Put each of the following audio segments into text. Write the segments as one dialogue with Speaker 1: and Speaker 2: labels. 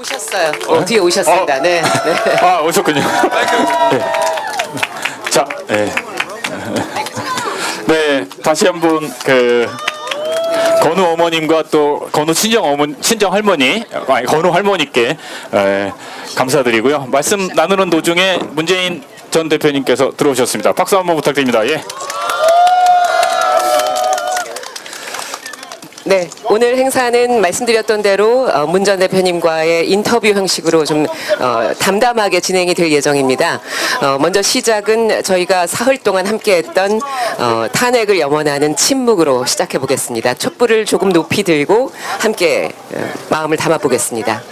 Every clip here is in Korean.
Speaker 1: 오셨어요. 뒤에 오셨습니다. 네. 네.
Speaker 2: 아, 오셨군요. 네. 자, 네. 네, 다시 한번 건우 어머님과 또 건우 친정 할머니, 아니 건우 할머니께 감사드리고요. 말씀 나누는 도중에 문재인 전 대표님께서 들어오셨습니다. 박수 한번 부탁드립니다. 예.
Speaker 1: 네, 오늘 행사는 말씀드렸던 대로 문 전 대표님과의 인터뷰 형식으로 좀 담담하게 진행이 될 예정입니다. 먼저 시작은 저희가 사흘 동안 함께했던 탄핵을 염원하는 침묵으로 시작해 보겠습니다. 촛불을 조금 높이 들고 함께 마음을 담아 보겠습니다.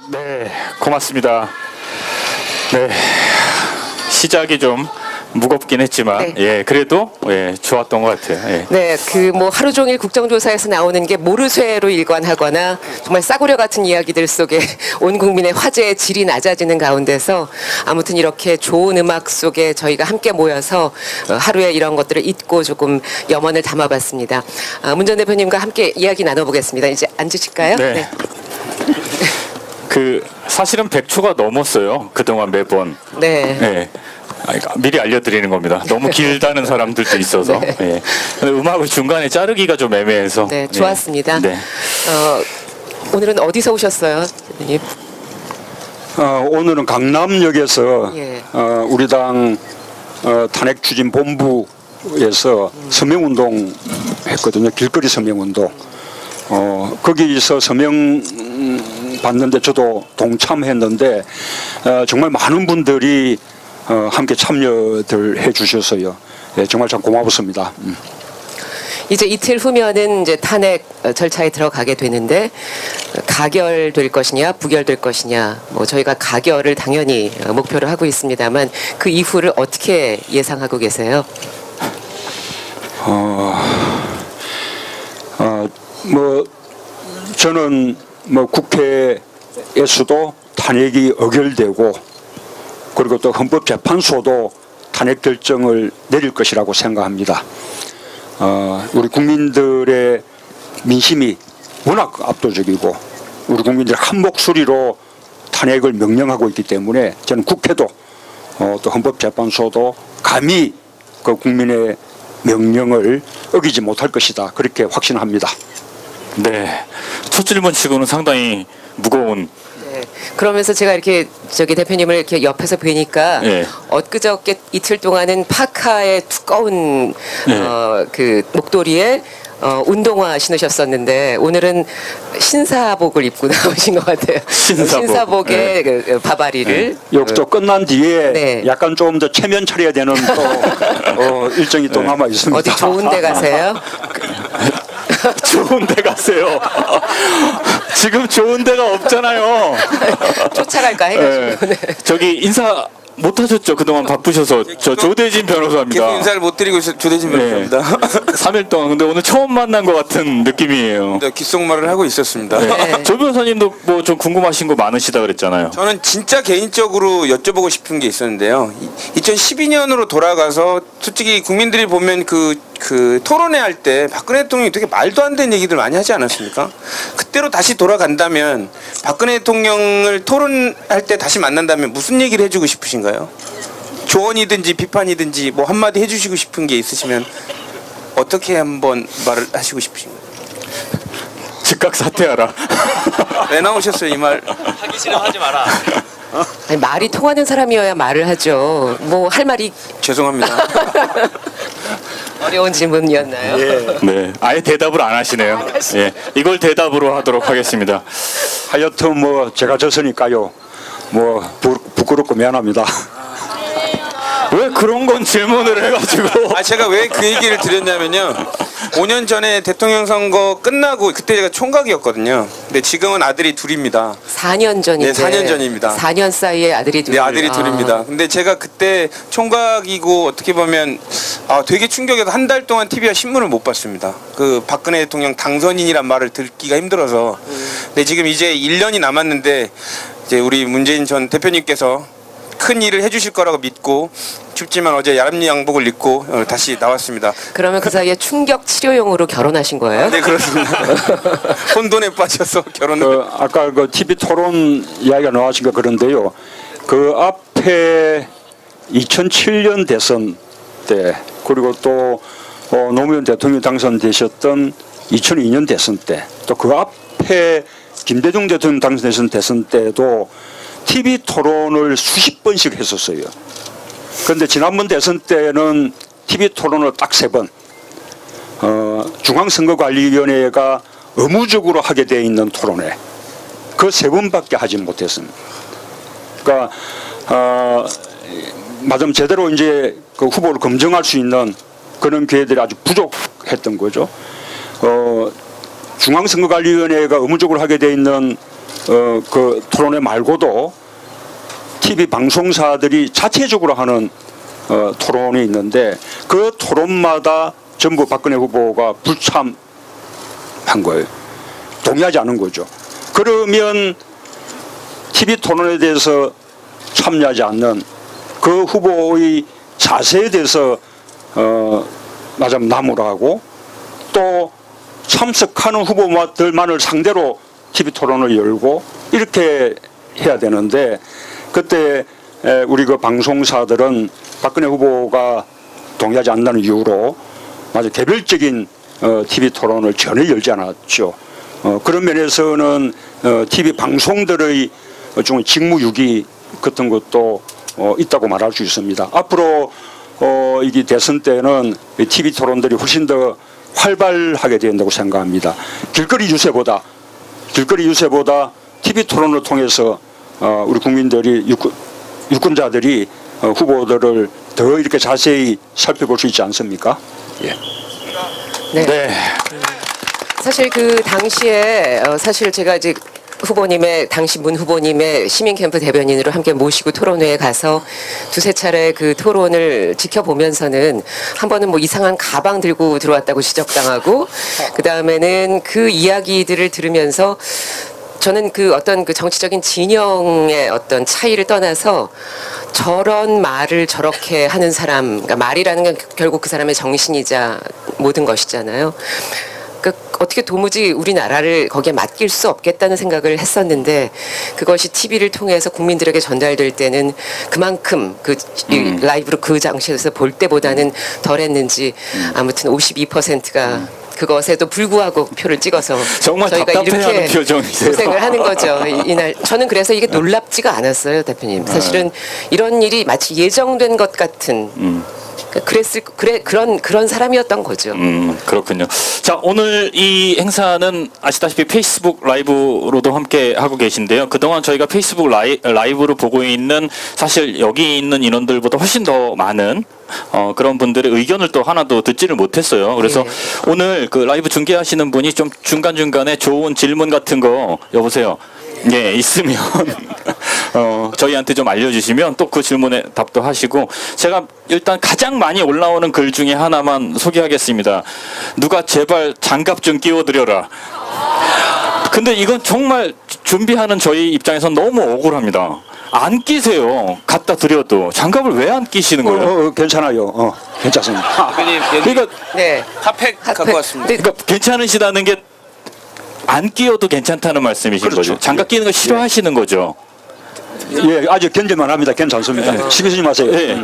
Speaker 2: 네, 고맙습니다. 네, 시작이 좀 무겁긴 했지만,
Speaker 1: 네.
Speaker 2: 예, 그래도 좋았던 것 같아요. 예.
Speaker 1: 네, 뭐 하루 종일 국정조사에서 나오는 게 모르쇠로 일관하거나 정말 싸구려 같은 이야기들 속에 온 국민의 화제의 질이 낮아지는 가운데서 아무튼 이렇게 좋은 음악 속에 저희가 함께 모여서 하루에 이런 것들을 잊고 조금 염원을 담아봤습니다. 문 전 대표님과 함께 이야기 나눠보겠습니다. 이제 앉으실까요?
Speaker 2: 네.
Speaker 1: 네.
Speaker 2: 사실은 100초가 넘었어요. 그동안 매번.
Speaker 1: 네.
Speaker 2: 예. 미리 알려드리는 겁니다. 너무 길다는 사람들도 있어서.
Speaker 1: 네.
Speaker 2: 예. 근데 음악을 중간에 자르기가 좀 애매해서.
Speaker 1: 네, 좋았습니다.
Speaker 2: 네.
Speaker 1: 오늘은 어디서 오셨어요, 대표님?
Speaker 3: 오늘은 강남역에서
Speaker 1: 예.
Speaker 3: 우리 당 탄핵 추진 본부에서 서명운동 했거든요. 길거리 서명운동. 거기서 서명 받는데 저도 동참했는데 정말 많은 분들이 함께 참여들 해주셔서요. 예, 정말 참 고맙습니다.
Speaker 1: 이제 이틀 후면은 이제 탄핵 절차에 들어가게 되는데 가결될 것이냐 부결될 것이냐 뭐 저희가 가결을 당연히 목표로 하고 있습니다만 그 이후를 어떻게 예상하고 계세요?
Speaker 3: 뭐 저는 뭐 국회에서도 탄핵이 의결되고 그리고 또 헌법재판소도 탄핵 결정을 내릴 것이라고 생각합니다. 우리 국민들의 민심이 워낙 압도적이고 우리 국민들 한 목소리로 탄핵을 명령하고 있기 때문에 저는 국회도 또 헌법재판소도 감히 그 국민의 명령을 어기지 못할 것이다. 그렇게 확신합니다.
Speaker 2: 네. 첫 질문 치고는 상당히 무거운.
Speaker 1: 네. 그러면서 제가 이렇게 대표님을 이렇게 옆에서 뵈니까
Speaker 2: 네.
Speaker 1: 엊그저께 이틀 동안은 파카의 두꺼운
Speaker 2: 네.
Speaker 1: 그 목도리에 운동화 신으셨었는데 오늘은 신사복을 입고 나오신 것 같아요. 신사복의 그 바바리를.
Speaker 3: 욕조 끝난 뒤에
Speaker 1: 네.
Speaker 3: 약간 좀 더 체면 차려야 되는 또 일정이 또 남아 있습니다.
Speaker 1: 어디 좋은 데 가세요?
Speaker 2: 좋은 데 가세요. 지금 좋은 데가 없잖아요.
Speaker 1: 쫓아갈까 해가지고. 네.
Speaker 2: 저기 인사 못 하셨죠? 그동안 바쁘셔서. 저 조대진 변호사입니다.
Speaker 4: 계속 인사를 못 드리고 있어요. 조대진 변호사입니다.
Speaker 2: 3일 동안. 근데 오늘 처음 만난 것 같은 느낌이에요.
Speaker 4: 네, 귓속말을 하고 있었습니다.
Speaker 2: 네. 조 변호사님도 뭐 좀 궁금하신 거 많으시다 그랬잖아요.
Speaker 4: 저는 진짜 개인적으로 여쭤보고 싶은 게 있었는데요. 2012년으로 돌아가서 솔직히 국민들이 보면 그 토론회 할 때 박근혜 대통령이 되게 말도 안 되는 얘기들 많이 하지 않았습니까? 그때로 다시 돌아간다면 박근혜 대통령을 토론할 때 다시 만난다면 무슨 얘기를 해주고 싶으신가요? 조언이든지 비판이든지 뭐 한마디 해주시고 싶은 게 있으시면 어떻게 한번 말을 하시고 싶으신가요?
Speaker 2: 즉각 사퇴하라.
Speaker 4: 왜 나오셨어요 이 말?
Speaker 5: 하기 싫으면 하지 마라.
Speaker 1: 아니, 말이 통하는 사람이어야 말을 하죠. 뭐 할 말이
Speaker 4: 죄송합니다.
Speaker 1: 어려운 질문이었나요?
Speaker 2: 네. 아예 대답을 안 하시네요. 예. 이걸 대답으로 하도록 하겠습니다.
Speaker 3: 하여튼 뭐 제가 졌으니까요. 뭐 부끄럽고 미안합니다.
Speaker 2: 왜 그런 건 질문을 해가지고.
Speaker 4: 제가 왜 그 얘기를 드렸냐면요. 5년 전에 대통령 선거 끝나고 그때 제가 총각이었거든요. 근데 지금은 아들이 둘입니다.
Speaker 1: 4년 전인데.
Speaker 4: 네, 4년 전입니다.
Speaker 1: 4년 사이에 아들이 둘.
Speaker 4: 네, 아들이 둘입니다. 근데 제가 그때 총각이고 어떻게 보면 되게 충격해서 한 달 동안 TV와 신문을 못 봤습니다. 그 박근혜 대통령 당선인이란 말을 듣기가 힘들어서. 근데 지금 이제 1년이 남았는데 이제 우리 문재인 전 대표님께서 큰 일을 해주실 거라고 믿고 춥지만 어제 야람니 양복을 입고 다시 나왔습니다.
Speaker 1: 그러면 그 사이에 충격 치료용으로 결혼하신 거예요?
Speaker 4: 네, 그렇습니다. 혼돈에 빠져서 결혼을.
Speaker 3: 아까 그 TV 토론 이야기가 나왔으니까 그런데요. 그 앞에 2007년 대선 때 그리고 또 노무현 대통령이 당선되셨던 2002년 대선 때 또 그 앞에 김대중 대통령 당선되신 대선 때도 TV 토론을 수십 번씩 했었어요. 그런데 지난번 대선 때는 TV 토론을 딱 3번 중앙선거관리위원회가 의무적으로 하게 되어 있는 토론회 그 3번밖에 하지 못했습니다. 그러니까 마침 제대로 이제 그 후보를 검증할 수 있는 그런 기회들이 아주 부족했던 거죠. 중앙선거관리위원회가 의무적으로 하게 되어 있는 그 토론회 말고도 TV 방송사들이 자체적으로 하는 토론이 있는데 그 토론마다 전부 박근혜 후보가 불참한 거예요. 동의하지 않은 거죠. 그러면 TV 토론에 대해서 참여하지 않는 그 후보의 자세에 대해서 마참 나무라고 또 참석하는 후보들만을 상대로 TV 토론을 열고 이렇게 해야 되는데 그때 우리 그 방송사들은 박근혜 후보가 동의하지 않는 이유로 아주 개별적인 TV 토론을 전혀 열지 않았죠. 그런 면에서는 TV 방송들의 좀 직무유기 같은 것도 있다고 말할 수 있습니다. 앞으로 이게 대선 때는 TV 토론들이 훨씬 더 활발하게 된다고 생각합니다. 길거리 유세보다 TV 토론을 통해서 우리 국민들이 유권자들이 후보들을 더 이렇게 자세히 살펴볼 수 있지 않습니까? 예.
Speaker 1: 네. 사실 그 당시에 사실 제가 이제 당시 문 후보님의 시민캠프 대변인으로 함께 모시고 토론회에 가서 두세 차례 그 토론을 지켜보면서는 한 번은 뭐 이상한 가방 들고 들어왔다고 지적당하고 그 다음에는 그 이야기들을 들으면서 저는 그 어떤 그 정치적인 진영의 어떤 차이를 떠나서 저런 말을 저렇게 하는 사람, 그러니까 말이라는 건 결국 그 사람의 정신이자 모든 것이잖아요. 그러니까 어떻게 도무지 우리나라를 거기에 맡길 수 없겠다는 생각을 했었는데 그것이 TV를 통해서 국민들에게 전달될 때는 그만큼 이 라이브로 그 장소에서 볼 때보다는 덜했는지 아무튼 52%가 그것에도 불구하고 표를 찍어서
Speaker 2: 정말
Speaker 1: 저희가
Speaker 2: 답답해하는
Speaker 1: 이렇게
Speaker 2: 표정이세요.
Speaker 1: 고생을 하는 거죠. 이날 저는 그래서 이게 놀랍지가 않았어요, 대표님. 사실은 이런 일이 마치 예정된 것 같은 그런 사람이었던 거죠.
Speaker 2: 그렇군요. 자, 오늘 이 행사는 아시다시피 페이스북 라이브로도 함께 하고 계신데요. 그동안 저희가 페이스북 라이브로 보고 있는 사실 여기 있는 인원들보다 훨씬 더 많은 그런 분들의 의견을 또 하나도 듣지를 못했어요. 그래서
Speaker 1: 네.
Speaker 2: 오늘 그 라이브 중계하시는 분이 좀 중간중간에 좋은 질문 같은 거 여보세요. 예, 있으면 저희한테 좀 알려주시면 또 그 질문에 답도 하시고 제가 일단 가장 많이 올라오는 글 중에 하나만 소개하겠습니다. 누가 제발 장갑 좀 끼워드려라. 근데 이건 정말 준비하는 저희 입장에선 너무 억울합니다. 안 끼세요. 갖다 드려도 장갑을 왜 안 끼시는 거예요?
Speaker 3: 괜찮아요. 괜찮습니다.
Speaker 4: 대표님 여기
Speaker 2: 그러니까
Speaker 1: 네.
Speaker 4: 핫팩 갖고 왔습니다.
Speaker 1: 근데
Speaker 2: 그러니까 괜찮으시다는 게 안 끼워도 괜찮다는 말씀이신
Speaker 3: 그렇죠.
Speaker 2: 거죠. 장갑 끼는 거 싫어하시는 거죠.
Speaker 3: 예, 아직 견딜만 합니다. 괜찮습니다. 신경 쓰지 마세요.
Speaker 2: 예.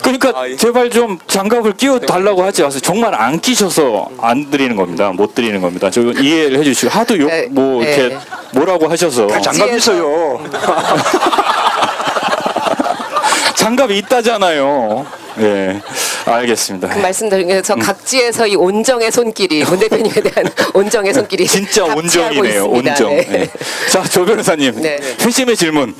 Speaker 2: 그러니까 제발 좀 장갑을 끼워 달라고 하지 마세요. 정말 안 끼셔서 안 드리는 겁니다. 못 드리는 겁니다. 저 이해를 해주시고 하도 욕 뭐
Speaker 1: 네.
Speaker 2: 이렇게 뭐라고 하셔서
Speaker 3: 장갑 있어요.
Speaker 2: 장갑이 있다잖아요. 예, 알겠습니다.
Speaker 1: 그 말씀드리면서 각지에서 이 온정의 손길이 문 대표님에 대한 온정의 손길이
Speaker 2: 진짜
Speaker 1: 각지하고
Speaker 2: 온정이네요.
Speaker 1: 있습니다.
Speaker 2: 온정.
Speaker 1: 네.
Speaker 2: 예. 자, 조 변호사님,
Speaker 1: 네, 네.
Speaker 2: 회심의 질문.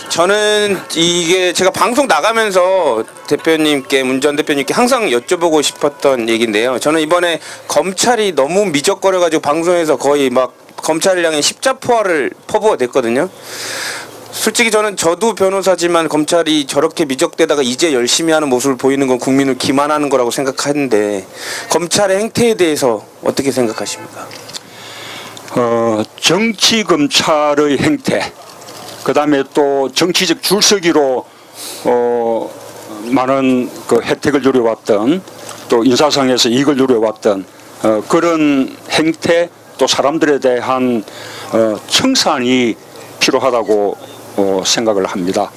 Speaker 4: 저는 이게 제가 방송 나가면서 대표님께 문 전 대표님께 항상 여쭤보고 싶었던 얘기인데요. 저는 이번에 검찰이 너무 미적거려가지고 방송에서 거의 막 검찰을 향해 십자포화를 퍼부어 댔거든요. 솔직히 저도 변호사지만 검찰이 저렇게 미적대다가 이제 열심히 하는 모습을 보이는 건 국민을 기만하는 거라고 생각하는데 검찰의 행태에 대해서 어떻게 생각하십니까?
Speaker 3: 정치 검찰의 행태, 그 다음에 또 정치적 줄서기로 많은 그 혜택을 누려왔던 또 인사상에서 이익을 누려왔던 그런 행태 또 사람들에 대한 청산이 필요하다고 생각을 합니다.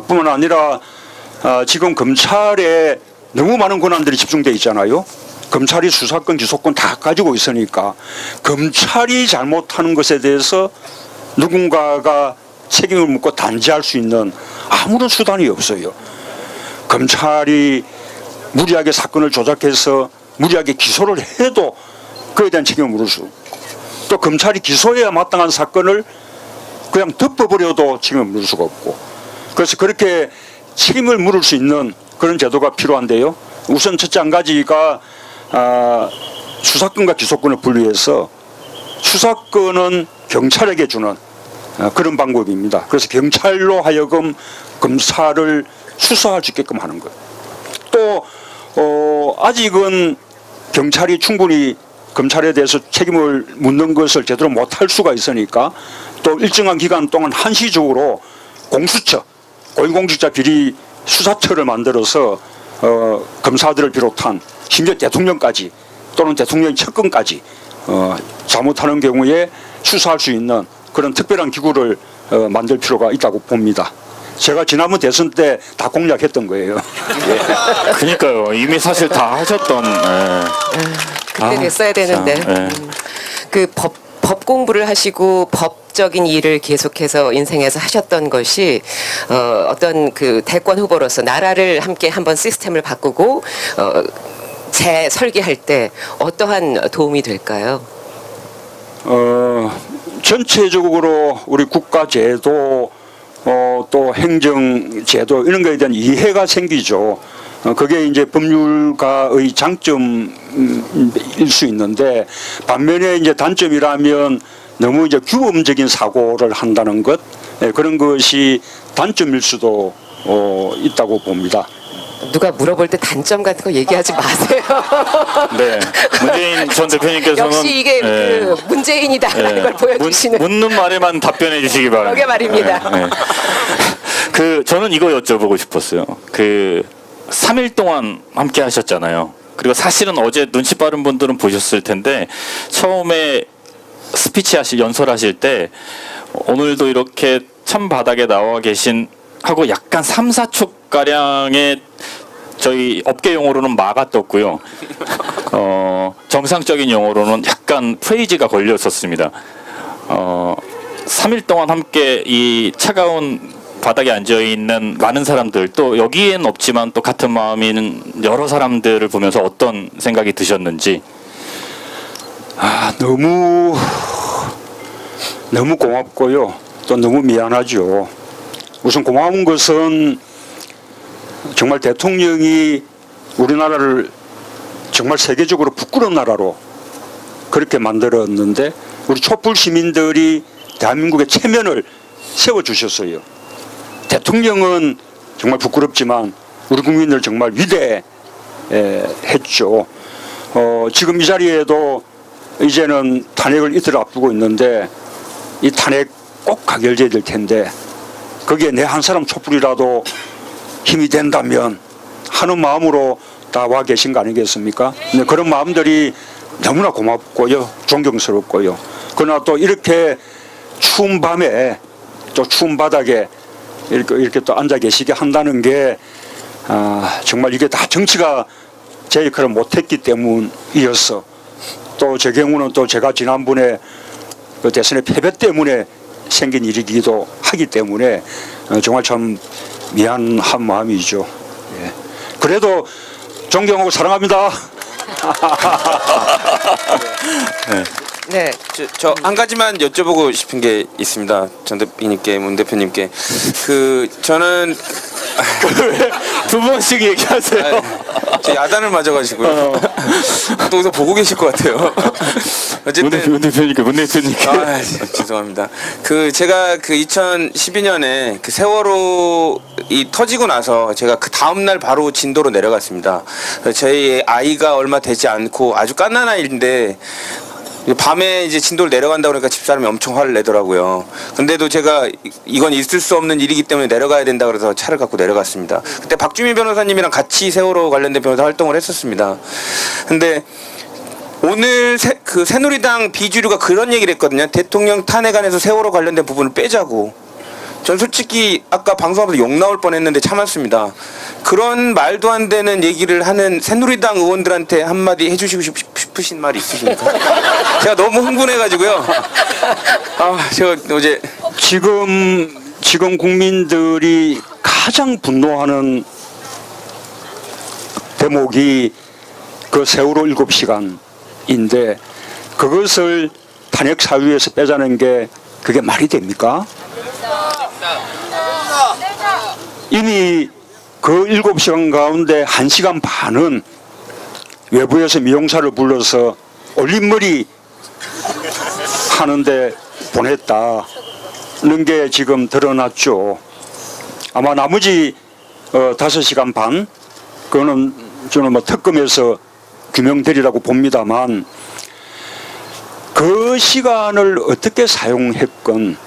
Speaker 3: 뿐만 아니라 지금 검찰에 너무 많은 권한들이 집중되어 있잖아요. 검찰이 수사권, 기소권 다 가지고 있으니까 검찰이 잘못하는 것에 대해서 누군가가 책임을 묻고 단죄할 수 있는 아무런 수단이 없어요. 검찰이 무리하게 사건을 조작해서 무리하게 기소를 해도 그에 대한 책임을 물을 수, 또 검찰이 기소해야 마땅한 사건을 그냥 덮어버려도 책임을 물을 수가 없고, 그래서 그렇게 책임을 물을 수 있는 그런 제도가 필요한데요. 우선 첫째 한 가지가 수사권과 기소권을 분리해서 수사권은 경찰에게 주는 그런 방법입니다. 그래서 경찰로 하여금 검사를 수사할 수 있게끔 하는 것. 또 아직은 경찰이 충분히 검찰에 대해서 책임을 묻는 것을 제대로 못할 수가 있으니까 또 일정한 기간 동안 한시적으로 공수처, 고위공직자 비리 수사처를 만들어서 검사들을 비롯한 심지어 대통령까지 또는 대통령의 측근까지 잘못하는 경우에 수사할 수 있는 그런 특별한 기구를 만들 필요가 있다고 봅니다. 제가 지난번 대선 때 다 공략했던 거예요.
Speaker 2: 그러니까요. 이미 사실 다 하셨던.
Speaker 1: 그때 됐어야 되는데. 그 법 공부를 하시고 법적인 일을 계속해서 인생에서 하셨던 것이 어떤 그 대권 후보로서 나라를 함께 한번 시스템을 바꾸고 재설계할 때 어떠한 도움이 될까요?
Speaker 3: 전체적으로 우리 국가제도 또 행정제도 이런 거에 대한 이해가 생기죠. 그게 이제 법률가의 장점일 수 있는데, 반면에 이제 단점이라면 너무 이제 규범적인 사고를 한다는 것, 그런 것이 단점일 수도 있다고 봅니다.
Speaker 1: 누가 물어볼 때 단점 같은 거 얘기하지 마세요.
Speaker 2: 네, 문재인 전 대표님께서는
Speaker 1: 역시 이게 그 문재인이다라는 걸 보여주시는.
Speaker 2: 묻는 말에만 답변해 주시기 바랍니다.
Speaker 1: 그러게 말입니다.
Speaker 2: 그 저는 이거 여쭤보고 싶었어요. 그 3일 동안 함께 하셨잖아요. 그리고 사실은 어제 눈치 빠른 분들은 보셨을 텐데 처음에 스피치 연설하실 때 오늘도 이렇게 참 바닥에 나와 계신 하고 약간 3, 4초 가량의 저희 업계 용어로는 마가 떴고요. 정상적인 용어로는 약간 프레이즈가 걸렸었습니다. 3일 동안 함께 이 차가운 바닥에 앉아 있는 많은 사람들, 또 여기엔 없지만 또 같은 마음인 여러 사람들을 보면서 어떤 생각이 드셨는지.
Speaker 3: 너무 고맙고요. 또 너무 미안하죠. 우선 고마운 것은 정말 대통령이 우리나라를 정말 세계적으로 부끄러운 나라로 그렇게 만들었는데 우리 촛불 시민들이 대한민국의 체면을 세워주셨어요. 대통령은 정말 부끄럽지만 우리 국민들 정말 위대했죠. 지금 이 자리에도 이제는 탄핵을 이틀 앞두고 있는데 이 탄핵 꼭 가결돼야 될 텐데 거기에 내 한 사람 촛불이라도 힘이 된다면 하는 마음으로 다 와 계신 거 아니겠습니까? 근데 그런 마음들이 너무나 고맙고요, 존경스럽고요. 그러나 또 이렇게 추운 밤에 또 추운 바닥에 이렇게 또 앉아 계시게 한다는 게 정말 이게 다 정치가 제 역할을 못했기 때문이었어. 또 제 경우는 또 제가 지난번에 그 대선의 패배 때문에 생긴 일이기도 하기 때문에 정말 참 미안한 마음이죠. 예. 그래도 존경하고 사랑합니다.
Speaker 1: 네.
Speaker 4: 저 한 가지만 여쭤보고 싶은 게 있습니다. 전 대표님께, 문 대표님께. 저는
Speaker 2: 두 번씩 얘기하세요.
Speaker 4: 저 야단을 맞아가지고요. 또 어디서 보고 계실 것 같아요. 어쨌든
Speaker 2: 문 대표님께.
Speaker 4: 죄송합니다. 제가 2012년에 세월호 터지고 나서 제가 그 다음날 바로 진도로 내려갔습니다. 저희 아이가 얼마 되지 않고 아주 갓난 아이인데 밤에 이제 진도를 내려간다 그러니까 집사람이 엄청 화를 내더라고요. 근데도 제가 이건 있을 수 없는 일이기 때문에 내려가야 된다 그래서 차를 갖고 내려갔습니다. 그때 박주민 변호사님이랑 같이 세월호 관련된 변호사 활동을 했었습니다. 근데 오늘 새누리당 비주류가 그런 얘기를 했거든요. 대통령 탄핵안에서 세월호 관련된 부분을 빼자고. 전 솔직히 아까 방송하면서 욕 나올 뻔했는데 참았습니다. 그런 말도 안 되는 얘기를 하는 새누리당 의원들한테 한마디 해주시고 싶으신 말이 있으십니까? 제가 너무 흥분해가지고요. 제가 어제
Speaker 3: 지금 국민들이 가장 분노하는 대목이 그 세월호 7시간인데 그것을 탄핵 사유에서 빼자는 게 그게 말이 됩니까? 이미 그 7시간 가운데 1시간 반은 외부에서 미용사를 불러서 올림머리 하는데 보냈다는 게 지금 드러났죠. 아마 나머지 5시간 반 그거는 저는 특검에서 규명되리라고 봅니다만 그 시간을 어떻게 사용했건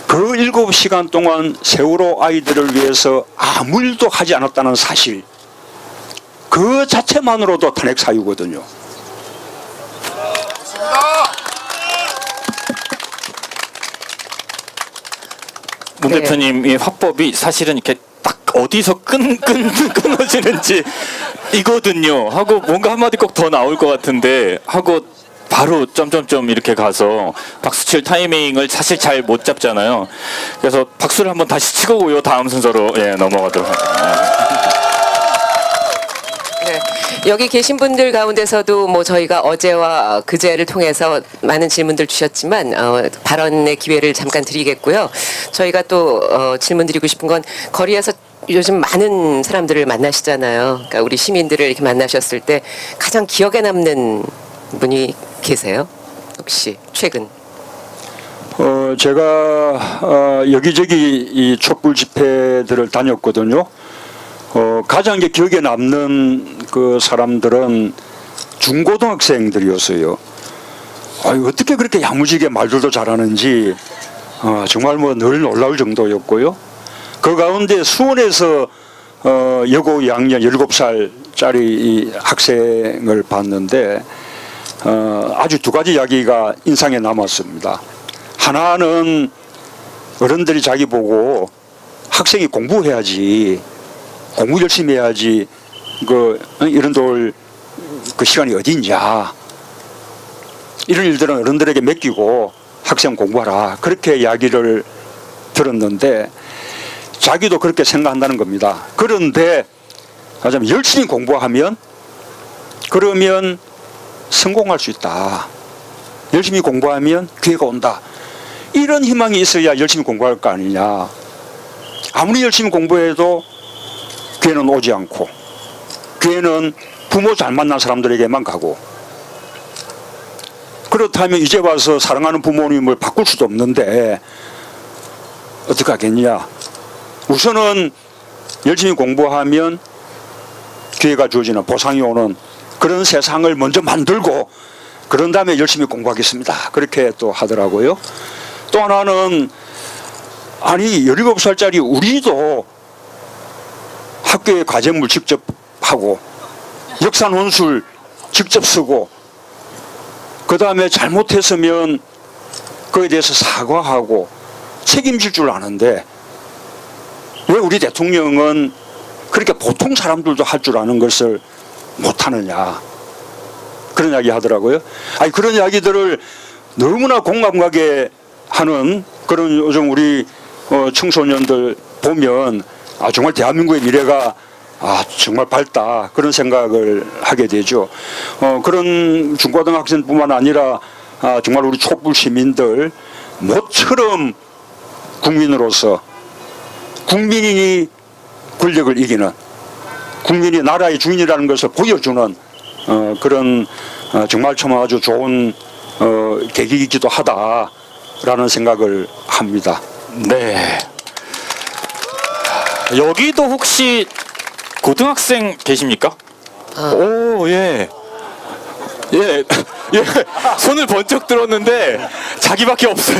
Speaker 3: 그 7시간 동안 세월호 아이들을 위해서 아무 일도 하지 않았다는 사실 그 자체만으로도 탄핵 사유거든요.
Speaker 2: 문 대표님의 화법이 사실은 이렇게 딱 어디서 끊어지는지 이거든요 하고 뭔가 한마디 꼭 더 나올 것 같은데 하고 바로 점점점 이렇게 가서 박수 칠 타이밍을 사실 잘 못 잡잖아요. 그래서 박수를 한번 다시 치고요. 다음 순서로 넘어가도록.
Speaker 1: 네. 여기 계신 분들 가운데서도 저희가 어제와 그제를 통해서 많은 질문들 주셨지만 발언의 기회를 잠깐 드리겠고요. 저희가 또 질문 드리고 싶은 건 거리에서 요즘 많은 사람들을 만나시잖아요. 그러니까 우리 시민들을 이렇게 만나셨을 때 가장 기억에 남는 분이 계세요? 혹시 최근?
Speaker 3: 제가 여기저기 이 촛불 집회들을 다녔거든요. 가장 이제 기억에 남는 그 사람들은 중고등학생들이었어요. 어떻게 그렇게 야무지게 말들도 잘하는지 정말 늘 놀라울 정도였고요. 그 가운데 수원에서 여고 2학년 7살짜리 이 학생을 봤는데 아주 두 가지 이야기가 인상에 남았습니다. 하나는 어른들이 자기 보고 학생이 공부해야지, 공부 열심히 해야지 이런 돌 그 시간이 어디 있냐, 이런 일들은 어른들에게 맡기고 학생 공부하라, 그렇게 이야기를 들었는데 자기도 그렇게 생각한다는 겁니다. 그런데 하자면 열심히 공부하면 그러면 성공할 수 있다, 열심히 공부하면 기회가 온다, 이런 희망이 있어야 열심히 공부할 거 아니냐. 아무리 열심히 공부해도 기회는 오지 않고, 기회는 부모 잘 만난 사람들에게만 가고, 그렇다면 이제 와서 사랑하는 부모님을 바꿀 수도 없는데 어떻게 하겠냐. 우선은 열심히 공부하면 기회가 주어지는, 보상이 오는 그런 세상을 먼저 만들고 그런 다음에 열심히 공부하겠습니다, 그렇게 또 하더라고요. 또 하나는 아니 17살짜리 우리도 학교에 과제물 직접 하고 역사 논술 직접 쓰고 그 다음에 잘못했으면 그에 대해서 사과하고 책임질 줄 아는데 왜 우리 대통령은 그렇게 보통 사람들도 할 줄 아는 것을 못하느냐, 그런 이야기 하더라고요. 아니 그런 이야기들을 너무나 공감가게 하는 그런 요즘 우리 청소년들 보면 정말 대한민국의 미래가 정말 밝다, 그런 생각을 하게 되죠. 그런 중고등학생뿐만 아니라 정말 우리 촛불 시민들 모처럼 국민으로서 국민이 권력을 이기는, 국민이 나라의 주인이라는 것을 보여주는 그런 정말 참 아주 좋은 계기이기도 하다라는 생각을 합니다.
Speaker 2: 네. 여기도 혹시 고등학생 계십니까? 오, 예. 예, 예. 손을 번쩍 들었는데 자기밖에 없어요.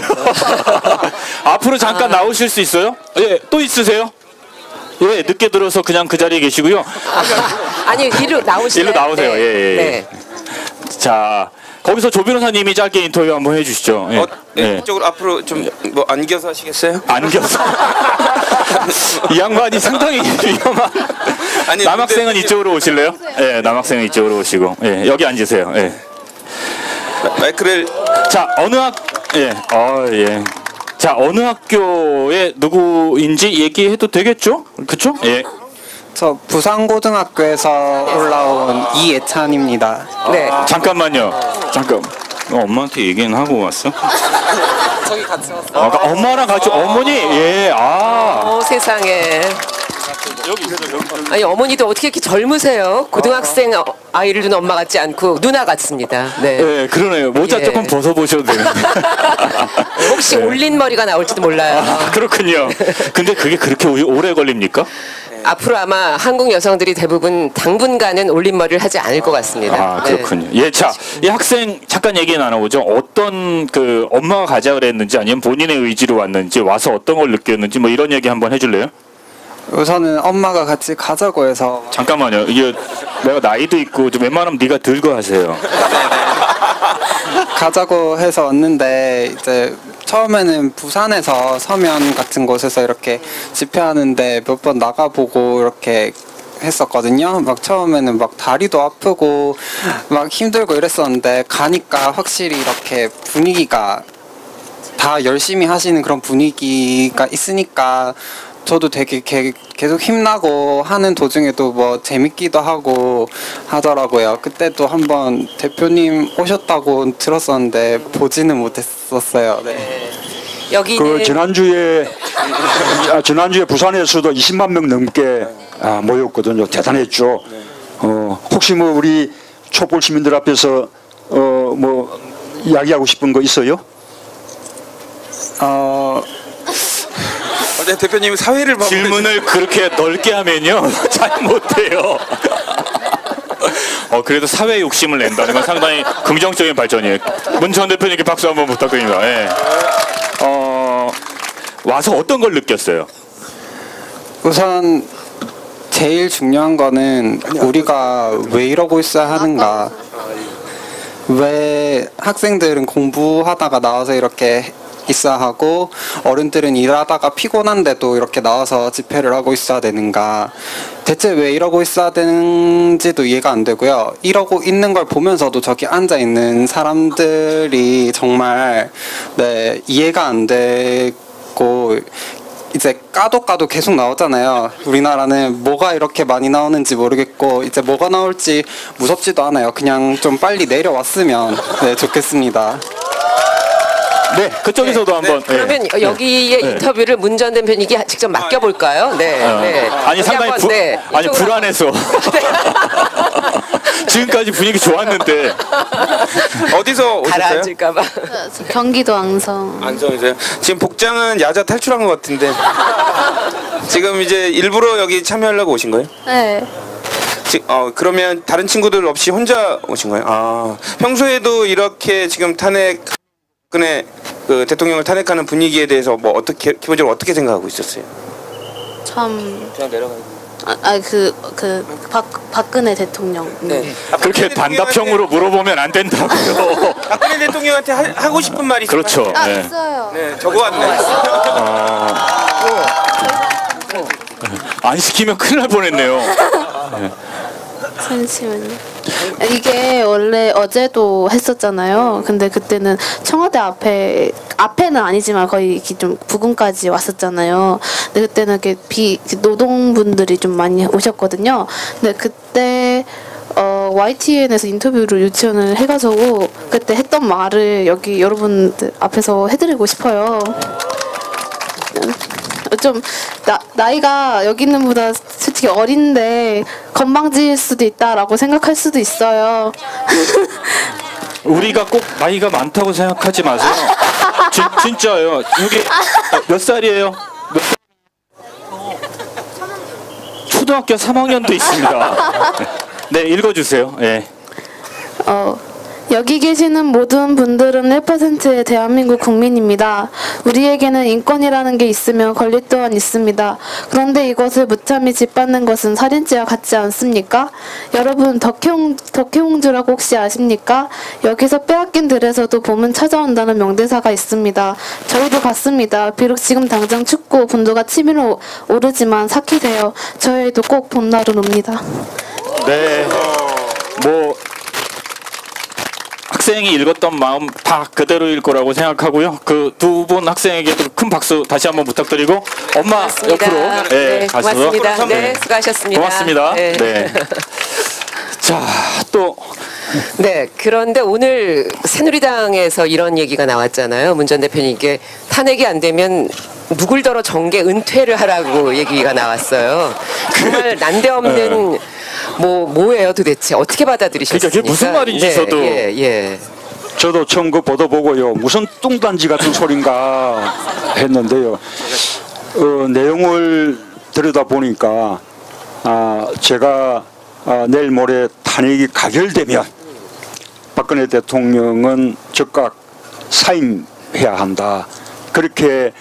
Speaker 2: 앞으로 잠깐 나오실 수 있어요? 예, 또 있으세요? 예, 늦게 들어서 그냥 그 자리에 계시고요.
Speaker 1: 아니 이리로 나오시죠.
Speaker 2: 일로 나오세요.
Speaker 1: 네.
Speaker 2: 예, 예.
Speaker 1: 네.
Speaker 2: 자, 거기서 조 변호사님이 짧게 인터뷰 한번 해주시죠. 예.
Speaker 4: 네,
Speaker 2: 예.
Speaker 4: 이쪽으로 앞으로 좀 뭐 안겨서 하시겠어요?
Speaker 2: 안겨서. 이 양반이 상당히 위험한.
Speaker 4: 아니,
Speaker 2: 남학생은
Speaker 4: 근데-
Speaker 2: 이쪽으로 오실래요? 예, 남학생은 이쪽으로 오시고. 예, 여기 앉으세요. 예.
Speaker 4: 마이크를
Speaker 2: 자, 어느 예, 예. 자, 어느 학교에 누구인지 얘기해도 되겠죠? 그쵸? 예.
Speaker 5: 저 부산고등학교에서 올라온 이예찬입니다.
Speaker 1: 네.
Speaker 2: 잠깐만요. 잠깐. 엄마한테 얘기는 하고 왔어?
Speaker 1: 저기 같이 왔어.
Speaker 2: 엄마랑 같이, 어머니? 예,
Speaker 1: 세상에. 아니 어머니도 어떻게 이렇게 젊으세요? 고등학생 아이를 둔 엄마 같지 않고 누나 같습니다. 네.
Speaker 2: 예, 그러네요. 모자
Speaker 1: 예.
Speaker 2: 조금 벗어보셔도 되는데.
Speaker 1: 혹시 올린 머리가 나올지도 몰라요.
Speaker 2: 그렇군요. 근데 그게 그렇게 오래 걸립니까?
Speaker 1: 앞으로 아마 한국 여성들이 대부분 당분간은 올림머리를 하지 않을 것 같습니다.
Speaker 2: 그렇군요. 예, 자, 이 학생 잠깐 얘기 나눠보죠. 어떤 그 엄마가 가자 그랬는지 아니면 본인의 의지로 왔는지 와서 어떤 걸 느꼈는지 뭐 이런 얘기 한번 해줄래요?
Speaker 5: 우선은 엄마가 같이 가자고 해서
Speaker 2: 잠깐만요. 이게 내가 나이도 있고 좀 웬만하면 네가 들고 하세요.
Speaker 5: 가자고 해서 왔는데 이제 처음에는 부산에서 서면 같은 곳에서 이렇게 집회하는데 몇 번 나가보고 이렇게 했었거든요. 막 처음에는 막 다리도 아프고 막 힘들고 이랬었는데 가니까 확실히 이렇게 분위기가 다 열심히 하시는 그런 분위기가 있으니까 저도 되게 계속 힘나고 하는 도중에도 뭐 재밌기도 하고 하더라고요. 그때도 한번 대표님 오셨다고 들었었는데 보지는 못했었어요. 네.
Speaker 1: 여기는
Speaker 3: 그 지난주에 부산에서도 20만 명 넘게 모였거든요. 대단했죠. 혹시 뭐 우리 촛불 시민들 앞에서 뭐 이야기하고 싶은 거 있어요?
Speaker 4: 네, 대표님 사회를
Speaker 2: 질문을 그렇게 넓게 하면요 잘 못해요. 그래도 사회 욕심을 낸다는 건 상당히 긍정적인 발전이에요. 문 전 대표님께 박수 한번 부탁드립니다. 예. 와서 어떤 걸 느꼈어요?
Speaker 5: 우선 제일 중요한 거는 우리가 왜 이러고 있어야 하는가. 왜 학생들은 공부하다가 나와서 이렇게 있어야 하고 어른들은 일하다가 피곤한데도 이렇게 나와서 집회를 하고 있어야 되는가. 대체 왜 이러고 있어야 되는지도 이해가 안 되고요. 이러고 있는 걸 보면서도 저기 앉아 있는 사람들이 정말 네, 이해가 안 되고 이제 까도 계속 나오잖아요. 우리나라는 뭐가 이렇게 많이 나오는지 모르겠고 이제 뭐가 나올지 무섭지도 않아요. 그냥 좀 빨리 내려왔으면 네, 좋겠습니다.
Speaker 2: 네, 그쪽에서도 한번.
Speaker 1: 그러면
Speaker 2: 네.
Speaker 1: 여기에 인터뷰를 문 전 대표님께 직접 맡겨볼까요? 네. 네.
Speaker 2: 아니
Speaker 1: 여기
Speaker 2: 상당히
Speaker 1: 한번, 네,
Speaker 2: 아니
Speaker 1: 이쪽으로
Speaker 2: 불안해서 지금까지 분위기 좋았는데
Speaker 4: 어디서 오셨어요?
Speaker 1: 가라앉을까봐.
Speaker 6: 경기도 왕성.
Speaker 4: 안성이세요? 지금 복장은 야자 탈출한 것 같은데 지금 이제 일부러 여기 참여하려고 오신 거예요?
Speaker 6: 네.
Speaker 4: 그러면 다른 친구들 없이 혼자 오신 거예요? 아, 평소에도 이렇게 지금 박근혜 그 대통령을 탄핵하는 분위기에 대해서 뭐 어떻게 기본적으로 어떻게 생각하고 있었어요?
Speaker 6: 참.
Speaker 4: 그냥 내려가요.
Speaker 6: 박근혜 대통령.
Speaker 4: 네.
Speaker 2: 그렇게 단답형으로 물어보면 안 된다고요.
Speaker 4: 박근혜 대통령한테 하고 싶은 말이 있어요?
Speaker 2: 그렇죠.
Speaker 6: 아,
Speaker 2: 네.
Speaker 6: 있어요.
Speaker 4: 네, 적어왔네.
Speaker 2: 안 시키면 큰일 날 뻔했네요. 네.
Speaker 6: 잠시만요. 이게 원래 어제도 했었잖아요. 근데 그때는 청와대 앞에는 아니지만 거의 이렇게 좀 부근까지 왔었잖아요. 근데 그때는 이렇게 노동분들이 좀 많이 오셨거든요. 근데 그때 YTN에서 인터뷰를 유치원을 해가지고 그때 했던 말을 여기 여러분들 앞에서 해드리고 싶어요. 좀 나이가 여기 있는 보다 솔직히 어린데 건방질 수도 있다라고 생각할 수도 있어요.
Speaker 2: 우리가 꼭 나이가 많다고 생각하지 마세요. 진짜요. 여기 몇 살이에요? 초등학교 3학년도 있습니다. 네, 읽어주세요. 네.
Speaker 6: 여기 계시는 모든 분들은 1%의 대한민국 국민입니다. 우리에게는 인권이라는 게 있으면 권리 또한 있습니다. 그런데 이것을 무참히 짓밟는 것은 살인죄와 같지 않습니까? 여러분 덕혜옹주라고 혹시 아십니까? 여기서 빼앗긴 들에서도 봄은 찾아온다는 명대사가 있습니다. 저희도 같습니다. 비록 지금 당장 춥고 분도가 치밀어 오르지만 삭히세요. 저희도 꼭 봄날은 옵니다.
Speaker 2: 네. 뭐 학생이 읽었던 마음 다 그대로일 거라고 생각하고요. 그 두 분 학생에게도 큰 박수 다시 한번 부탁드리고 엄마
Speaker 1: 고맙습니다.
Speaker 2: 옆으로
Speaker 1: 네,
Speaker 2: 가셔서
Speaker 1: 고맙습니다. 네, 수고하셨습니다.
Speaker 2: 고맙습니다.
Speaker 1: 네.
Speaker 2: 네. 자, 또
Speaker 1: 네, 그런데 오늘 새누리당에서 이런 얘기가 나왔잖아요. 문 전 대표님께 탄핵이 안 되면 누굴더러 정계 은퇴를 하라고 얘기가 나왔어요. 정말 난데없는 뭐예요 도대체? 어떻게 받아들이셨습니까?
Speaker 2: 그러니까 그게 무슨 말인지
Speaker 1: 네,
Speaker 2: 저도
Speaker 1: 예.
Speaker 3: 저도 처음 그 보도 보고요. 무슨 뚱단지 같은 소린가 했는데요. 내용을 들여다보니까 제가 내일 모레 탄핵이 가결되면 박근혜 대통령은 즉각 사임해야 한다. 그렇게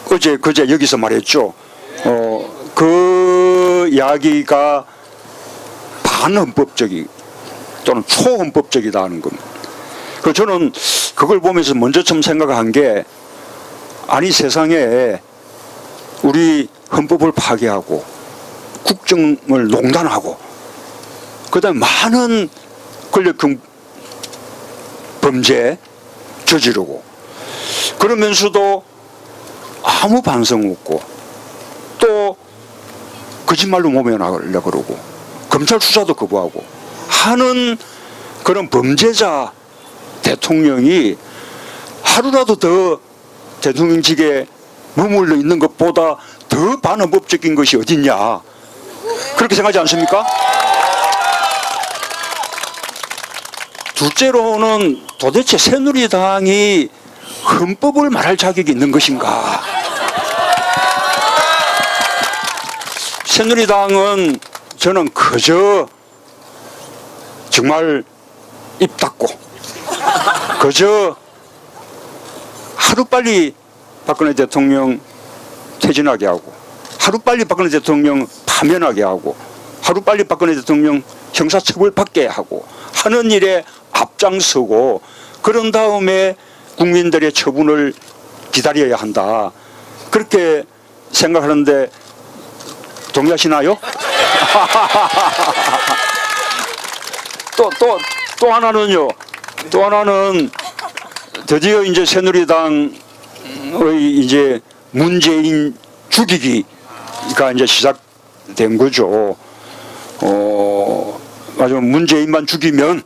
Speaker 3: 그제 여기서 말했죠. 그 이야기가 반헌법적이 또는 초헌법적이다는 겁니다. 그 저는 그걸 보면서 먼저 처음 생각한 게 아니 세상에 우리 헌법을 파괴하고 국정을 농단하고 그다음에 많은 권력형 범죄 저지르고 그러면서도 아무 반성 없고 또 거짓말로 모면하려고 그러고 검찰 수사도 거부하고 하는 그런 범죄자 대통령이 하루라도 더 대통령직에 머물러 있는 것보다 더 반헌법적인 것이 어딨냐 그렇게 생각하지 않습니까? 둘째로는 도대체 새누리당이 헌법을 말할 자격이 있는 것인가? 새누리당은 저는 그저 정말 입 닫고 그저 하루빨리 박근혜 대통령 퇴진하게 하고 하루빨리 박근혜 대통령 파면하게 하고 하루빨리 박근혜 대통령 형사처벌 받게 하고 하는 일에 앞장서고 그런 다음에 국민들의 처분을 기다려야 한다. 그렇게 생각하는데 동의하시나요? 또 하나는요. 또 하나는 드디어 이제 새누리당의 이제 문재인 죽이기가 이제 시작된 거죠. 아주 문재인만 죽이면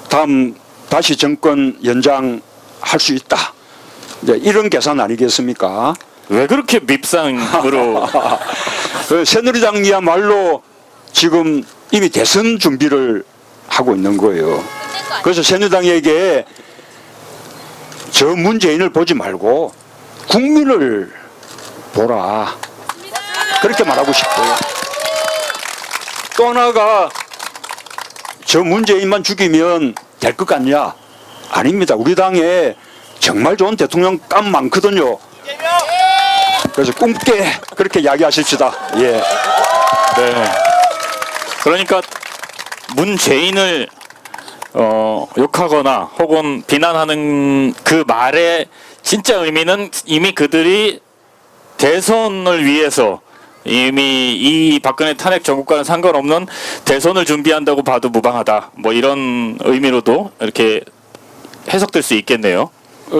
Speaker 3: 다음 다시 정권 연장할 수 있다. 이제 이런 계산 아니겠습니까?
Speaker 2: 왜 그렇게 밉상으로
Speaker 3: 새누리당이야말로 지금 이미 대선 준비를 하고 있는 거예요. 그래서 새누리당에게 저 문재인을 보지 말고 국민을 보라. 그렇게 말하고 싶어요. 또 하나가 저 문재인만 죽이면 될 것 같냐? 아닙니다. 우리 당에 정말 좋은 대통령 감 많거든요. 그래서 꿈깨 그렇게 이야기하십시다. 예.
Speaker 2: 네. 그러니까 문재인을 욕하거나 혹은 비난하는 그 말의 진짜 의미는 이미 그들이 대선을 위해서 이미 이 박근혜 탄핵 정국과는 상관없는 대선을 준비한다고 봐도 무방하다. 뭐 이런 의미로도 이렇게 해석될 수 있겠네요.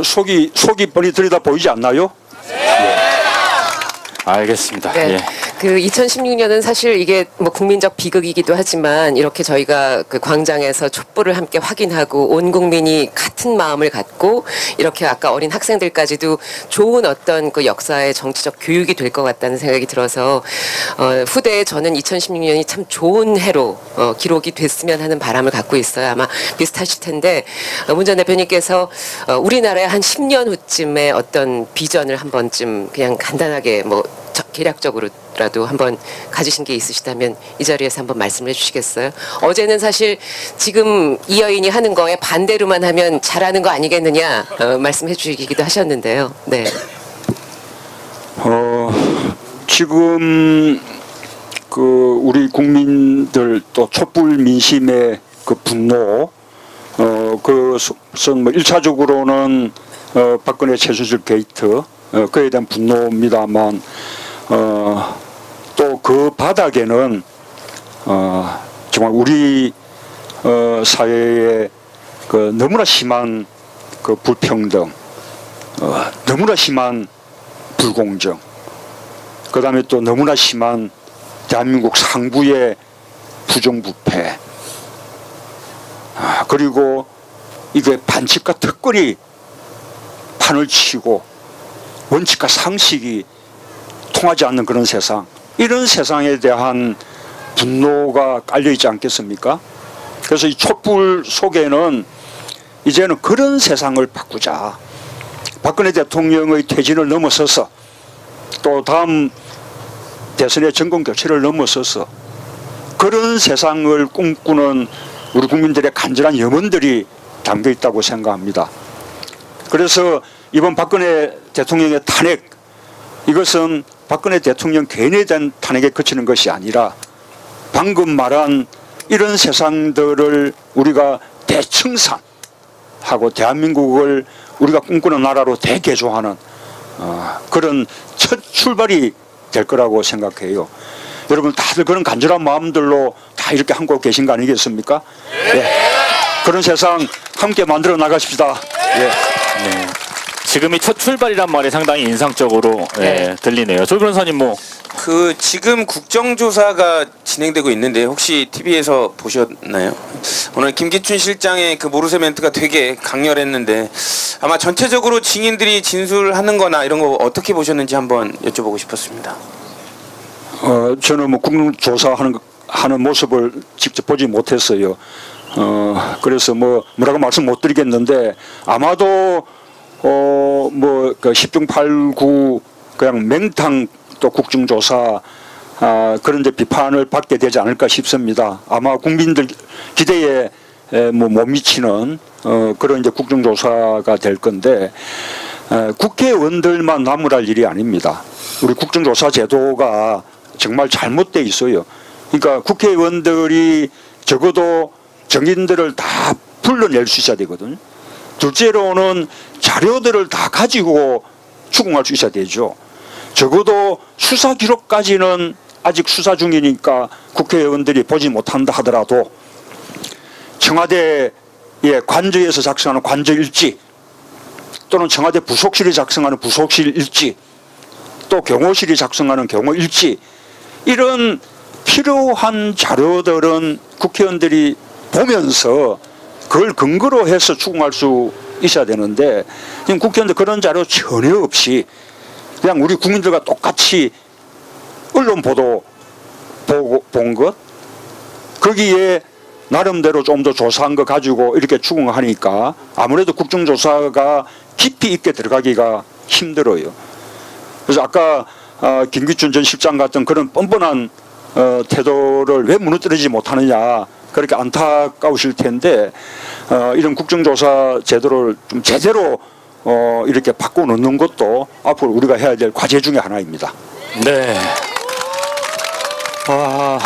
Speaker 3: 속이 뻔히 들여다 보이지 않나요?
Speaker 2: 알겠습니다.
Speaker 1: 네.
Speaker 2: 예.
Speaker 1: 그 2016년은 사실 이게 뭐 국민적 비극이기도 하지만 이렇게 저희가 그 광장에서 촛불을 함께 확인하고 온 국민이 같은 마음을 갖고 이렇게 아까 어린 학생들까지도 좋은 어떤 그 역사의 정치적 교육이 될 것 같다는 생각이 들어서 후대에 저는 2016년이 참 좋은 해로 기록이 됐으면 하는 바람을 갖고 있어요. 아마 비슷하실 텐데 문 전 대표님께서 우리나라의 한 10년 후쯤에 어떤 비전을 한 번쯤 그냥 간단하게 뭐 계략적으로라도 한번 가지신 게 있으시다면 이 자리에서 한번 말씀을 해주시겠어요? 어제는 사실 지금 이 여인이 하는 거에 반대로만 하면 잘하는 거 아니겠느냐 말씀해 주시기도 하셨는데요. 네.
Speaker 3: 지금 그 우리 국민들 또 촛불 민심의 그 분노 그것은 뭐 1차적으로는 박근혜 최수실 게이트 그에 대한 분노입니다만 또 그 바닥에는 정말 우리 사회의 그 너무나 심한 그 불평등, 너무나 심한 불공정, 그 다음에 또 너무나 심한 대한민국 상부의 부정부패, 그리고 이게 반칙과 특권이 판을 치고 원칙과 상식이 통하지 않는 그런 세상, 이런 세상에 대한 분노가 깔려있지 않겠습니까? 그래서 이 촛불 속에는 이제는 그런 세상을 바꾸자. 박근혜 대통령의 퇴진을 넘어서서 또 다음 대선의 정권 교체를 넘어서서 그런 세상을 꿈꾸는 우리 국민들의 간절한 염원들이 담겨 있다고 생각합니다. 그래서 이번 박근혜 대통령의 탄핵, 이것은 박근혜 대통령 개인에 대한 탄핵에 그치는 것이 아니라 방금 말한 이런 세상들을 우리가 대청산하고 대한민국을 우리가 꿈꾸는 나라로 대개조하는 그런 첫 출발이 될 거라고 생각해요. 여러분 다들 그런 간절한 마음들로 다 이렇게 하고 계신 거 아니겠습니까? 예. 그런 세상 함께 만들어 나가십시다. 예.
Speaker 2: 네. 지금이 첫 출발이란 말이 상당히 인상적으로 예, 들리네요. 조 변호사님 뭐
Speaker 4: 그 지금 국정조사가 진행되고 있는데 혹시 TV에서 보셨나요? 오늘 김기춘 실장의 그 모르쇠 멘트가 되게 강렬했는데 아마 전체적으로 증인들이 진술하는 거나 이런 거 어떻게 보셨는지 한번 여쭤보고 싶었습니다.
Speaker 3: 저는 뭐 국정조사하는 모습을 직접 보지 못했어요. 그래서 뭐라고 말씀 못 드리겠는데 아마도 뭐 그 10중 8구 그냥 맹탕 또 국정조사 그런 데 비판을 받게 되지 않을까 싶습니다. 아마 국민들 기대에 뭐 못 미치는 그런 이제 국정조사가 될 건데 국회의원들만 나무랄 일이 아닙니다. 우리 국정조사 제도가 정말 잘못돼 있어요. 그러니까 국회의원들이 적어도 정인들을 다 불러낼 수 있어야 되거든요. 둘째로는 자료들을 다 가지고 추궁할 수 있어야 되죠. 적어도 수사 기록까지는 아직 수사 중이니까 국회의원들이 보지 못한다 하더라도 청와대의 관저에서 작성하는 관저 일지 또는 청와대 부속실이 작성하는 부속실 일지 또 경호실이 작성하는 경호 일지 이런 필요한 자료들은 국회의원들이 보면서 그걸 근거로 해서 추궁할 수 있어야 되는데 지금 국회의원들 그런 자료 전혀 없이 그냥 우리 국민들과 똑같이 언론 보도 본 것 거기에 나름대로 좀 더 조사한 거 가지고 이렇게 추궁하니까 아무래도 국정조사가 깊이 있게 들어가기가 힘들어요. 그래서 아까 김기춘 전 실장 같은 그런 뻔뻔한 태도를 왜 무너뜨리지 못하느냐 그렇게 안타까우실 텐데 이런 국정조사 제도를 좀 제대로 이렇게 바꿔놓는 것도 앞으로 우리가 해야 될 과제 중에 하나입니다.
Speaker 2: 네. 와,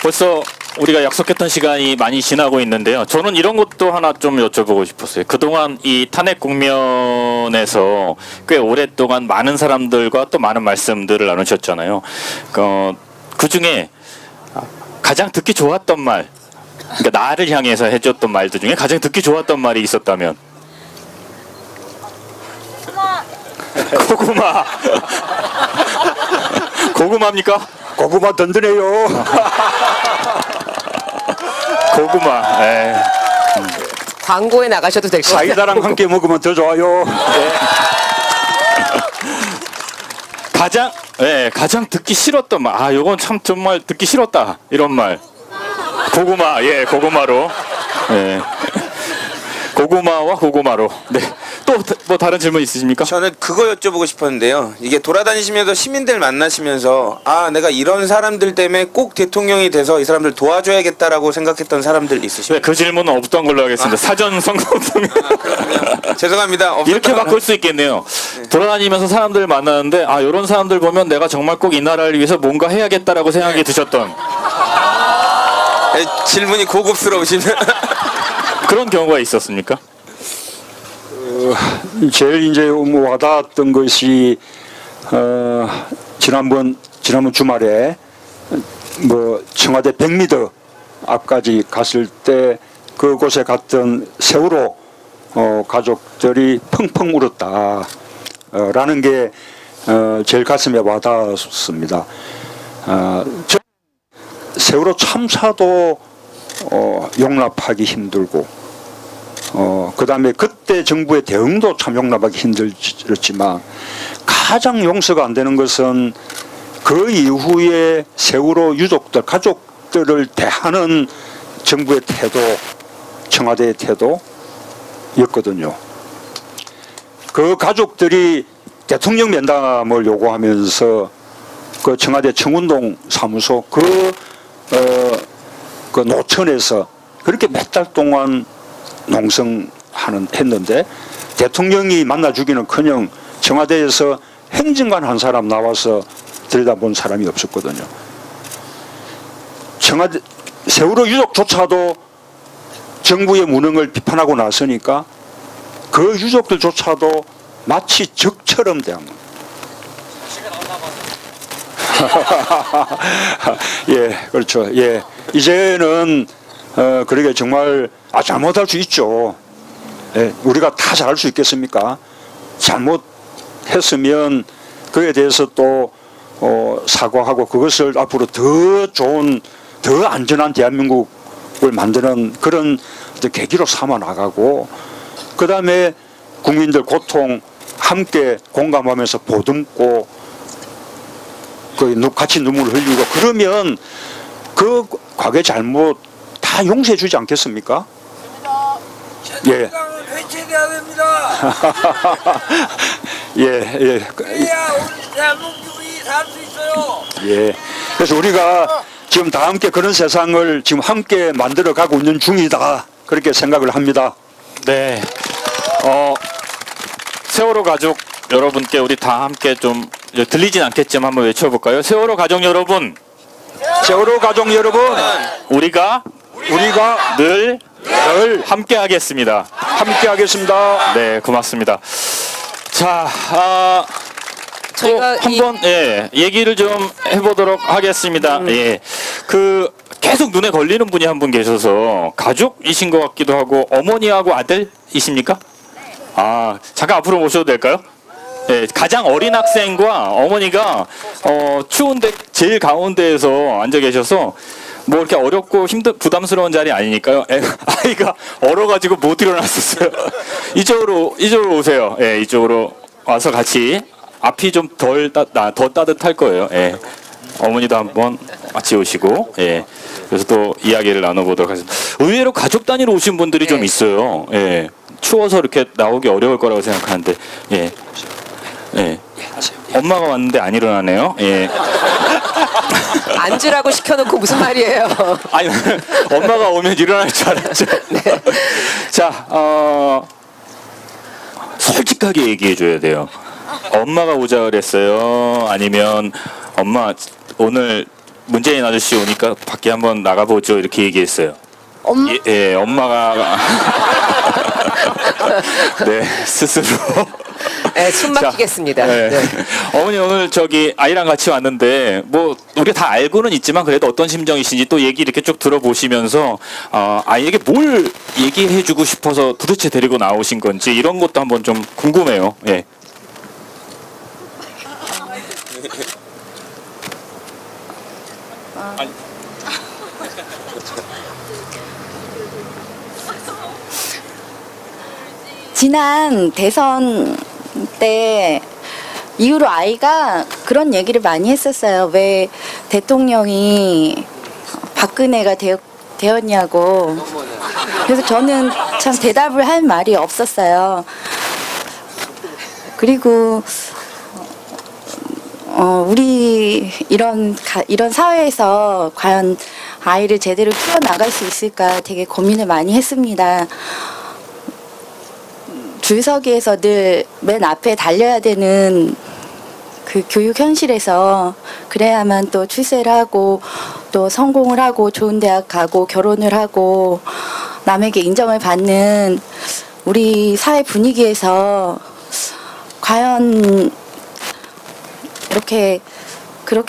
Speaker 2: 벌써 우리가 약속했던 시간이 많이 지나고 있는데요. 저는 이런 것도 하나 좀 여쭤보고 싶었어요. 그동안 이 탄핵 국면에서 꽤 오랫동안 많은 사람들과 또 많은 말씀들을 나누셨잖아요. 그 중에 가장 듣기 좋았던 말, 그러니까 나를 향해서 해줬던 말들 중에 가장 듣기 좋았던 말이 있었다면? 고구마. 고구마입니까?
Speaker 3: 고구마 든든해요.
Speaker 2: 고구마. 예.
Speaker 1: 광고에 나가셔도 될 것 같아요.
Speaker 3: 사이다랑 함께 먹으면 더 좋아요.
Speaker 2: 가장 듣기 싫었던 말. 아, 요건 참 정말 듣기 싫었다. 이런 말. 고구마. 예, 고구마로. 예. 고구마와 고구마로. 네. 또 뭐 다른 질문 있으십니까?
Speaker 4: 저는 그거 여쭤보고 싶었는데요. 이게 돌아다니시면서 시민들 만나시면서 아 내가 이런 사람들 때문에 꼭 대통령이 돼서 이 사람들 도와줘야겠다라고 생각했던 사람들 있으십니까?
Speaker 2: 네, 그 질문은 없던 걸로 하겠습니다. 사전 선거운동.
Speaker 4: 죄송합니다.
Speaker 2: 이렇게 바꿀 수 있겠네요. 돌아다니면서 사람들 만나는데 아 이런 사람들 보면 내가 정말 꼭 이 나라를 위해서 뭔가 해야겠다라고 생각이 드셨던
Speaker 4: 질문이 고급스러우시면
Speaker 2: 그런 경우가 있었습니까?
Speaker 3: 제일 이제 뭐 와닿았던 것이 지난번 주말에 뭐 청와대 100m 앞까지 갔을 때 그곳에 갔던 세월호 가족들이 펑펑 울었다 라는 게 제일 가슴에 와닿았습니다. 세월호 참사도 용납하기 힘들고 그 다음에 그때 정부의 대응도 참 용납하기 힘들었지만 가장 용서가 안 되는 것은 그 이후에 세월호 유족들, 가족들을 대하는 정부의 태도, 청와대의 태도였거든요. 그 가족들이 대통령 면담을 요구하면서 그 청와대 청운동 사무소 그 노천에서 그렇게 몇 달 동안 농성했는데 대통령이 만나주기는커녕 청와대에서 행정관 한 사람 나와서 들여다본 사람이 없었거든요. 청와대 세월호 유족조차도 정부의 무능을 비판하고 나서니까 그 유족들조차도 마치 적처럼 대합니다. 예, 그렇죠. 예, 이제는 그러게 정말 잘못할 수 있죠. 예, 우리가 다 잘할 수 있겠습니까? 잘못했으면 그에 대해서 또 사과하고 그것을 앞으로 더 좋은, 더 안전한 대한민국을 만드는 그런 계기로 삼아 나가고 그 다음에 국민들 고통 함께 공감하면서 보듬고 같이 눈물을 흘리고 그러면 그 과거의 잘못 다 용서해 주지 않겠습니까? 예.
Speaker 7: 회체돼야 됩니다.
Speaker 3: 예.
Speaker 7: 그래야 우리 대한민국이 살 수 있어요.
Speaker 3: 예. 그래서 우리가 지금 다 함께 그런 세상을 지금 함께 만들어 가고 있는 중이다. 그렇게 생각을 합니다.
Speaker 2: 네. 세월호 가족 여러분께 우리 다 함께 좀 들리진 않겠지만 한번 외쳐볼까요? 세월호 가족 여러분,
Speaker 3: 세월호 가족 여러분,
Speaker 2: 우리가 늘 함께하겠습니다.
Speaker 3: 함께하겠습니다.
Speaker 2: 네, 고맙습니다. 자,
Speaker 1: 저희가
Speaker 2: 한번 얘기를 좀 해보도록 하겠습니다. 예, 그 계속 눈에 걸리는 분이 한 분 계셔서 가족이신 것 같기도 하고 어머니하고 아들이십니까? 아, 잠깐 앞으로 모셔도 될까요? 예, 가장 어린 학생과 어머니가 추운데 제일 가운데에서 앉아 계셔서 뭐 이렇게 어렵고 부담스러운 자리 아니니까요. 아이가 얼어가지고 못 일어났었어요. 이쪽으로 오세요. 예, 이쪽으로 와서 같이 앞이 좀 더 따뜻할 거예요. 예. 어머니도 한번 같이 오시고, 예. 그래서 또 이야기를 나눠보도록 하겠습니다. 의외로 가족 단위로 오신 분들이 좀 있어요. 예. 추워서 이렇게 나오기 어려울 거라고 생각하는데, 예. 예. 엄마가 왔는데 안 일어나네요. 예.
Speaker 1: 앉으라고 시켜놓고 무슨 말이에요?
Speaker 2: 아니, 엄마가 오면 일어날 줄 알았죠.
Speaker 1: 네.
Speaker 2: 자, 솔직하게 얘기해 줘야 돼요. 엄마가 오자 그랬어요? 아니면 엄마 오늘 문재인 아저씨 오니까 밖에 한번 나가보죠 이렇게 얘기했어요. 예, 엄마가 네, 스스로
Speaker 1: 네, 숨 막히겠습니다.
Speaker 2: 네.
Speaker 1: 네.
Speaker 2: 어머니 오늘 저기 아이랑 같이 왔는데 뭐 우리 다 알고는 있지만 그래도 어떤 심정이신지 또 얘기 이렇게 쭉 들어보시면서 아이에게 뭘 얘기해주고 싶어서 도대체 데리고 나오신 건지 이런 것도 한번 좀 궁금해요. 예.
Speaker 8: 지난 대선 때 이후로 아이가 그런 얘기를 많이 했었어요. 왜 대통령이 박근혜가 되었냐고. 그래서 저는 참 대답을 할 말이 없었어요. 그리고 우리 이런 사회에서 과연 아이를 제대로 키워나갈 수 있을까 되게 고민을 많이 했습니다. 줄서기에서 늘 맨 앞에 달려야 되는 그 교육 현실에서 그래야만 또 출세를 하고 또 성공을 하고 좋은 대학 가고 결혼을 하고 남에게 인정을 받는 우리 사회 분위기에서 과연 그렇게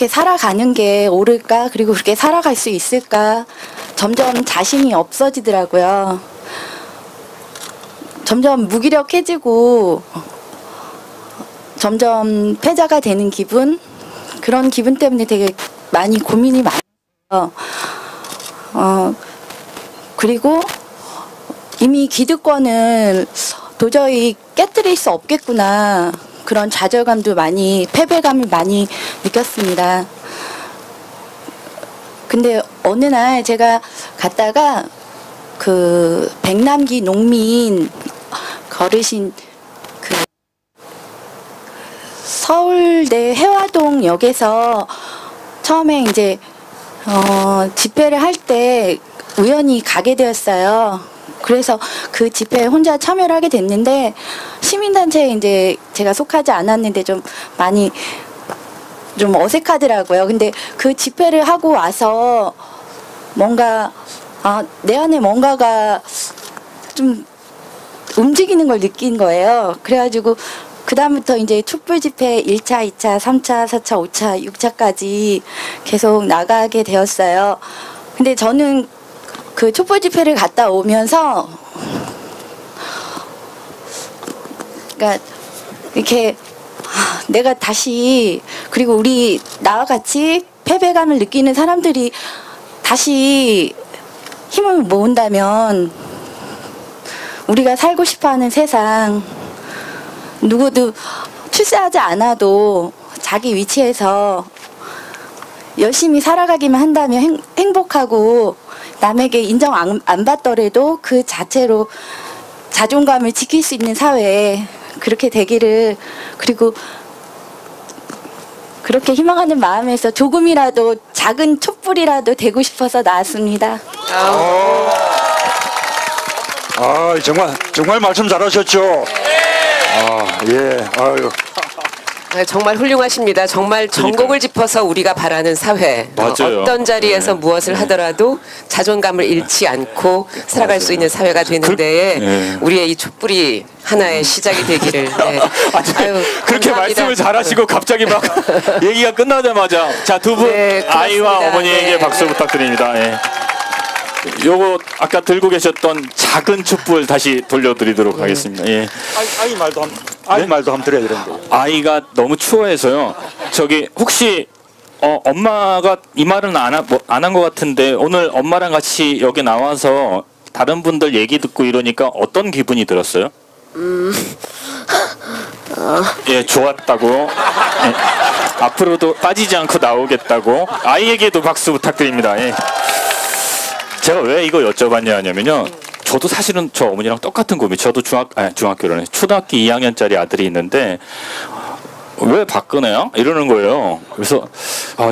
Speaker 8: 살아가는 게 옳을까? 그리고 그렇게 살아갈 수 있을까? 점점 자신이 없어지더라고요. 점점 무기력해지고 점점 패자가 되는 기분, 그런 기분 때문에 되게 많이 고민이 많아요. 그리고 이미 기득권을 도저히 깨뜨릴 수 없겠구나, 그런 좌절감도 많이, 패배감을 많이 느꼈습니다. 근데 어느 날 제가 갔다가 그 백남기 농민 걸으신 그 서울대 해화동 역에서 처음에 이제 집회를 할 때 우연히 가게 되었어요. 그래서 그 집회에 혼자 참여를 하게 됐는데, 시민단체에 이제 제가 속하지 않았는데 좀 많이 좀 어색하더라고요. 근데 그 집회를 하고 와서 뭔가 내 안에 뭔가가 좀 움직이는 걸 느낀 거예요. 그래가지고 그다음부터 이제 촛불 집회 1차, 2차, 3차, 4차, 5차, 6차까지 계속 나가게 되었어요. 근데 저는 그 촛불 집회를 갔다 오면서 그러니까 이렇게 내가 다시, 그리고 우리 나와 같이 패배감을 느끼는 사람들이 다시 힘을 모은다면 우리가 살고 싶어하는 세상, 누구도 출세하지 않아도 자기 위치에서 열심히 살아가기만 한다면 행복하고, 남에게 인정 안 받더라도 그 자체로 자존감을 지킬 수 있는 사회, 그렇게 되기를, 그리고 그렇게 희망하는 마음에서 조금이라도 작은 촛불이라도 되고 싶어서 나왔습니다.
Speaker 3: 정말 말씀 잘하셨죠. 예, 아유.
Speaker 1: 아, 정말 훌륭하십니다. 정말 전곡을 짚어서 우리가 바라는 사회.
Speaker 2: 맞아요.
Speaker 1: 어떤 자리에서
Speaker 2: 네.
Speaker 1: 무엇을 하더라도 자존감을 잃지 않고 살아갈 수 있는 사회가 되는 데에
Speaker 2: 네.
Speaker 1: 우리의 이 촛불이 하나의 시작이 되기를. 네. 아유,
Speaker 2: 그렇게
Speaker 1: 감사합니다.
Speaker 2: 말씀을 잘하시고 갑자기 막 얘기가 끝나자마자 자, 두 분
Speaker 1: 네, 고맙습니다.
Speaker 2: 아이와 어머니에게
Speaker 1: 네.
Speaker 2: 박수 부탁드립니다. 예. 요거 아까 들고 계셨던 작은 촛불 다시 돌려드리도록 하겠습니다. 예.
Speaker 3: 아이 말도 한번 드려야 되는데.
Speaker 2: 아이가 너무 추워해서요. 저기 혹시 엄마가 이 말은 안 한 것 같은데 오늘 엄마랑 같이 여기 나와서 다른 분들 얘기 듣고 이러니까 어떤 기분이 들었어요? 예, 좋았다고. 예. 앞으로도 빠지지 않고 나오겠다고. 아이에게도 박수 부탁드립니다. 예. 제가 왜 이거 여쭤봤냐 하냐면요. 저도 사실은 저 어머니랑 똑같은 고민. 저도 중학교라네. 초등학교 2학년짜리 아들이 있는데 왜 박근혜야? 이러는 거예요. 그래서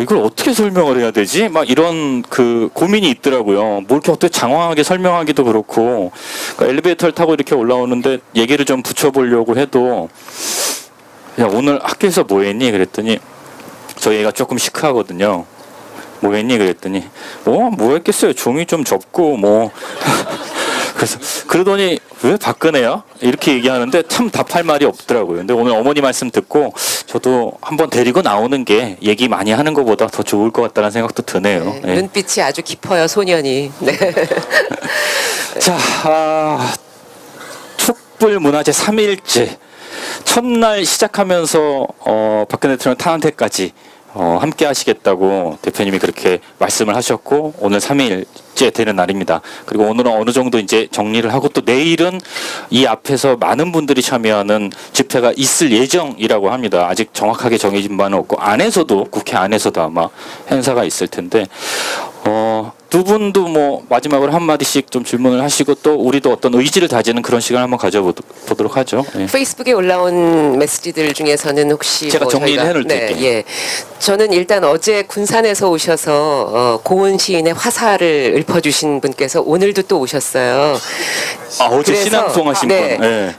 Speaker 2: 이걸 어떻게 설명을 해야 되지? 막 이런 그 고민이 있더라고요. 뭐 이렇게 어떻게 장황하게 설명하기도 그렇고. 그러니까 엘리베이터를 타고 이렇게 올라오는데 얘기를 좀 붙여보려고 해도 야, 오늘 학교에서 뭐 했니? 그랬더니 저희 애가 조금 시크하거든요. 뭐 했니? 그랬더니 뭐 했겠어요. 종이 좀 접고 뭐 그래서 그러더니 왜 박근혜야? 이렇게 얘기하는데 참 답할 말이 없더라고요. 근데 오늘 어머니 말씀 듣고 저도 한번 데리고 나오는 게 얘기 많이 하는 것보다 더 좋을 것 같다는 생각도 드네요.
Speaker 1: 네,
Speaker 2: 예.
Speaker 1: 눈빛이 아주 깊어요, 소년이. 네.
Speaker 2: 자, 촛불 문화제 3일째 첫날 시작하면서 박근혜 대통령 탄핵 때까지 함께 하시겠다고 대표님이 그렇게 말씀을 하셨고 오늘 3일째 되는 날입니다. 그리고 오늘은 어느 정도 이제 정리를 하고 또 내일은 이 앞에서 많은 분들이 참여하는 집회가 있을 예정이라고 합니다. 아직 정확하게 정해진 바는 없고 안에서도 국회 안에서도 아마 행사가 있을 텐데 두 분도 뭐 마지막으로 한 마디씩 좀 질문을 하시고 또 우리도 어떤 의지를 다지는 그런 시간을 한번 가져보도록 하죠. 예.
Speaker 1: 페이스북에 올라온 메시지들 중에서는 혹시
Speaker 2: 제가 정리를 해놓을게요.
Speaker 1: 네, 예. 저는 일단 어제 군산에서 오셔서 고은 시인의 화사를 읊어주신 분께서 오늘도 또 오셨어요.
Speaker 2: 어제
Speaker 1: 그래서,
Speaker 2: 신앙송 하신
Speaker 1: 네,
Speaker 2: 분. 예.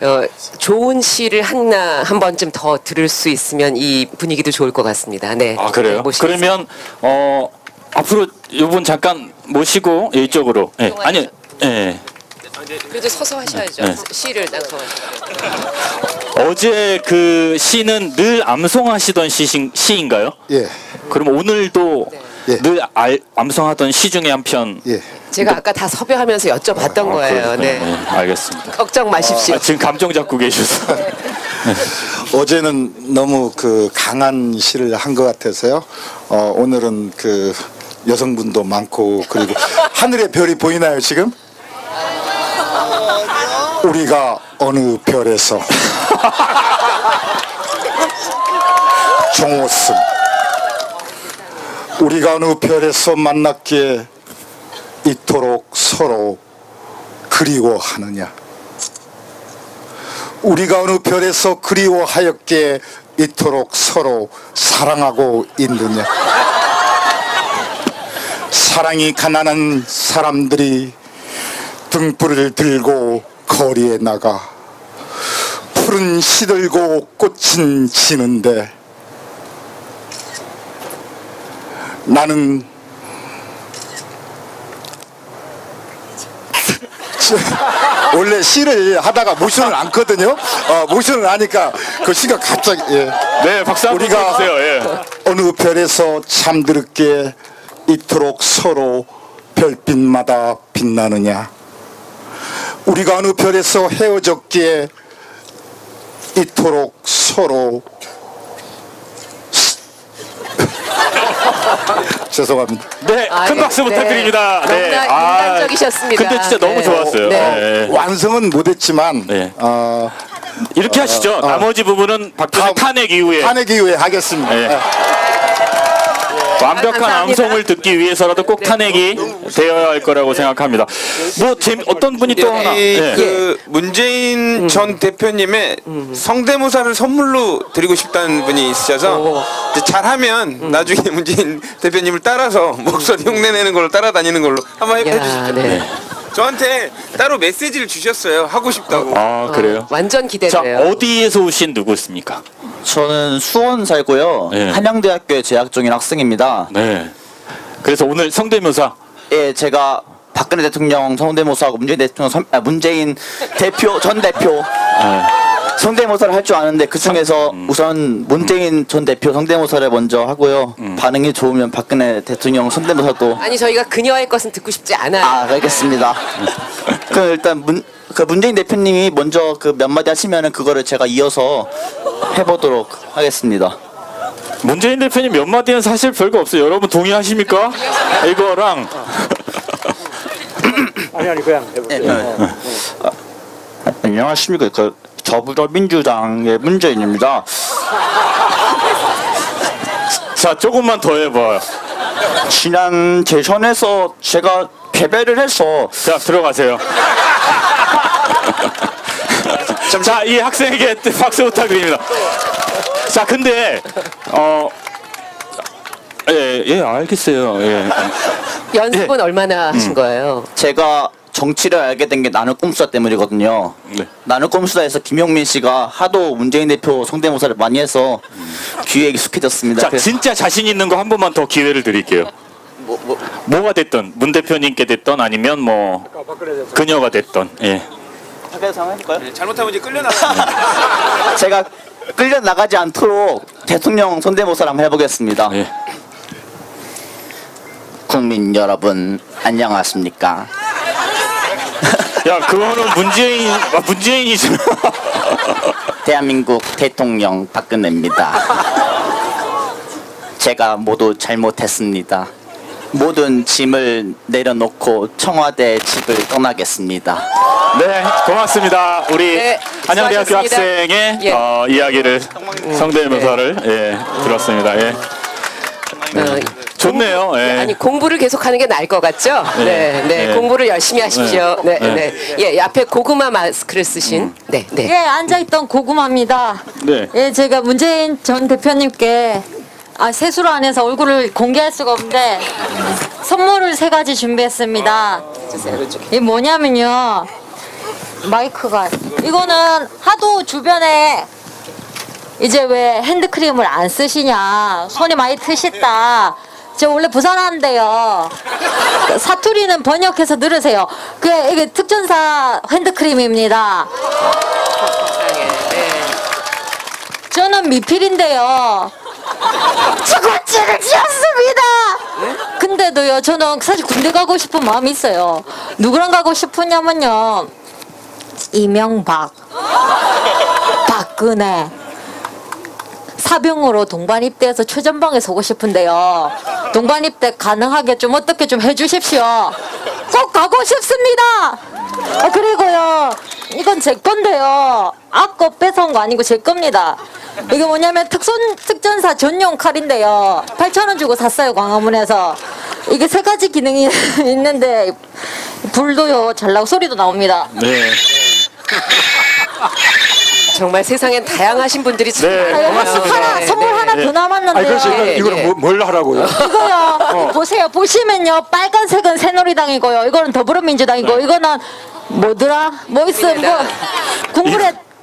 Speaker 1: 좋은 시를 한 번쯤 더 들을 수 있으면 이 분위기도 좋을 것 같습니다. 네.
Speaker 2: 그래요?
Speaker 1: 네, 모시겠습니다.
Speaker 2: 그러면 앞으로 이분 잠깐 모시고 이쪽으로. 예. 아니, 예.
Speaker 1: 그래도 서서 하셔야죠.
Speaker 2: 네.
Speaker 1: 시를 낭송하시죠.
Speaker 2: 어제 그 시는 늘 암송하시던 시인가요?
Speaker 9: 예,
Speaker 2: 그럼 오늘도
Speaker 9: 예.
Speaker 2: 늘 암송하던 시 중에 한 편.
Speaker 9: 예.
Speaker 1: 제가 아까 다 섭외하면서 여쭤봤던 거예요. 네.
Speaker 2: 알겠습니다.
Speaker 1: 걱정 마십시오.
Speaker 2: 지금 감정 잡고 계셔서.
Speaker 9: 어제는 너무 그 강한 시를 한 것 같아서요. 오늘은 그 여성분도 많고 그리고 하늘의 별이 보이나요 지금? 우리가 어느 별에서 정호승 우리가 어느 별에서 만났기에 이토록 서로 그리워하느냐 우리가 어느 별에서 그리워하였기에 이토록 서로 사랑하고 있느냐 사랑이 가난한 사람들이 등불을 들고 거리에 나가 푸른 시들고 꽃은 지는데 나는 원래 시를 하다가 모션을 안거든요. 모션을 하니까 그 시가 갑자기
Speaker 2: 네, 박수 한번
Speaker 9: 우리가
Speaker 2: 주세요. 예.
Speaker 9: 어느 별에서 잠들었기에 이토록 서로 별빛마다 빛나느냐 우리가 어느 별에서 헤어졌기에 이토록 서로 죄송합니다.
Speaker 2: 네, 큰
Speaker 1: 예.
Speaker 2: 박수 부탁드립니다.
Speaker 1: 너무나
Speaker 2: 네.
Speaker 1: 인간적이셨습니다.
Speaker 2: 근데 진짜 너무
Speaker 1: 네.
Speaker 2: 좋았어요.
Speaker 1: 네.
Speaker 2: 네.
Speaker 9: 완성은 못했지만
Speaker 2: 네. 이렇게 하시죠.
Speaker 9: 어.
Speaker 2: 나머지 부분은 박근혜
Speaker 9: 다음
Speaker 2: 탄핵 이후에
Speaker 9: 탄핵 이후에 하겠습니다.
Speaker 2: 네. 완벽한
Speaker 1: 감사합니다.
Speaker 2: 암송을 듣기 위해서라도 꼭 탄핵이 되어야 할 거라고 생각합니다. 뭐 어떤 분이 또 하나.
Speaker 4: 여기
Speaker 2: 네.
Speaker 4: 그 문재인 전 대표님의 성대모사를 선물로 드리고 싶다는 분이 있으셔서 이제 잘하면 나중에 문재인 대표님을 따라서 목소리 흉내내는 걸로 따라다니는 걸로 한번
Speaker 1: 야,
Speaker 4: 해주시죠.
Speaker 1: 네.
Speaker 4: 저한테 따로 메시지를 주셨어요. 하고 싶다고.
Speaker 2: 아 그래요?
Speaker 1: 완전
Speaker 2: 자
Speaker 1: 기대돼요.
Speaker 2: 어디에서 오신 누구십니까?
Speaker 10: 저는 수원 살고요.
Speaker 2: 네.
Speaker 10: 한양대학교에 재학 중인 학생입니다.
Speaker 2: 네. 그래서 오늘 성대모사.
Speaker 10: 예, 제가 박근혜 대통령 성대모사하고 문재인 대표 전 대표 성대모사를 할 줄 아는데 그 중에서 우선 문재인 전 대표 성대모사를 먼저 하고요. 반응이 좋으면 박근혜 대통령 성대모사도
Speaker 1: 아니 저희가 그녀의 것은 듣고 싶지 않아요.
Speaker 10: 알겠습니다. 그 일단 문재인 대표님이 먼저 그 몇 마디 하시면은 그거를 제가 이어서 해보도록 하겠습니다.
Speaker 2: 문재인 대표님 몇 마디는 사실 별거 없어요. 여러분 동의하십니까? 이거랑
Speaker 3: 아니 그냥 해볼게요.
Speaker 10: 안녕하십니까. 그 더불어민주당의 문재인입니다.
Speaker 2: 자 조금만 더 해봐요.
Speaker 10: 지난 대선에서 제가 패배를 해서
Speaker 2: 자 들어가세요. 자 이 학생에게 박수 부탁드립니다. 자 근데 예 알겠어요. 예.
Speaker 1: 연습은 얼마나 하신 거예요?
Speaker 10: 제가 정치를 알게 된 게 나는 꼼수다 때문이거든요.
Speaker 2: 네.
Speaker 10: 나는 꼼수다에서 김용민 씨가 하도 문재인 대표 성대모사를 많이 해서 귀에 익숙해졌습니다.
Speaker 2: 자
Speaker 10: 그래서
Speaker 2: 진짜 자신 있는 거 한 번만 더 기회를 드릴게요. 뭐가 됐던 문 대표님께 됐던 아니면 뭐 그녀가 됐던 예.
Speaker 10: 학교에서 한번 해볼까요?
Speaker 4: 네, 잘못하면 이제 끌려나가.
Speaker 10: 제가 끌려 나가지 않도록 대통령 성대모사를 한번 해보겠습니다.
Speaker 2: 예.
Speaker 10: 국민 여러분 안녕하십니까?
Speaker 2: 야 그거는 문재인이죠.
Speaker 10: 대한민국 대통령 박근혜입니다. 제가 모두 잘못했습니다. 모든 짐을 내려놓고 청와대 집을 떠나겠습니다.
Speaker 2: 네 고맙습니다. 우리
Speaker 1: 네,
Speaker 2: 한양대학교
Speaker 1: 수고하셨습니다.
Speaker 2: 학생의
Speaker 1: 예.
Speaker 2: 이야기를 성대모사를 예, 들었습니다. 예. 좋네요. 예.
Speaker 1: 아니 공부를 계속하는 게 나을 것 같죠? 네, 네,
Speaker 2: 네.
Speaker 1: 공부를 열심히 하십시오. 네,
Speaker 2: 네.
Speaker 1: 네. 예, 앞에 고구마 마스크를 쓰신. 네, 네.
Speaker 11: 예, 앉아있던 고구마입니다.
Speaker 2: 네.
Speaker 11: 예, 제가 문재인 전 대표님께 세수를 안 해서 얼굴을 공개할 수가 없는데 선물을 3가지 준비했습니다. 이게 뭐냐면요. 마이크가 이거는 하도 주변에 이제 왜 핸드크림을 안 쓰시냐 손이 많이 트셨다. 저 원래 부산 사람인데요. 사투리는 번역해서 들으세요. 이게 특전사 핸드크림입니다. 저는 미필인데요. 치고치를 지었습니다. 근데도요, 저는 사실 군대 가고 싶은 마음이 있어요. 누구랑 가고 싶으냐면요. 이명박, 박근혜. 사병으로 동반 입대해서 최전방에 서고 싶은데요. 동반 입대 가능하게 좀 어떻게 좀 해주십시오. 꼭 가고 싶습니다. 그리고요, 이건 제 건데요. 아까 뺏어온 거 아니고 제 겁니다. 이게 뭐냐면 특전사 전용 칼인데요. 8,000원 주고 샀어요, 광화문에서. 이게 3가지 기능이 있는데 불도요 잘 나고 소리도 나옵니다.
Speaker 2: 네.
Speaker 1: 정말 세상엔 다양하신 분들이 참
Speaker 2: 네,
Speaker 1: 많아요.
Speaker 2: 고맙습니다.
Speaker 11: 선물 하나 더 남았는데요.
Speaker 3: 아니 그래서
Speaker 1: 예,
Speaker 3: 이거는
Speaker 1: 예.
Speaker 3: 뭘 하라고요?
Speaker 11: 이거요. 보세요. 보시면요. 빨간색은 새누리당이고요. 이거는 더불어민주당이고 이거는 뭐더라? 뭐 있어요?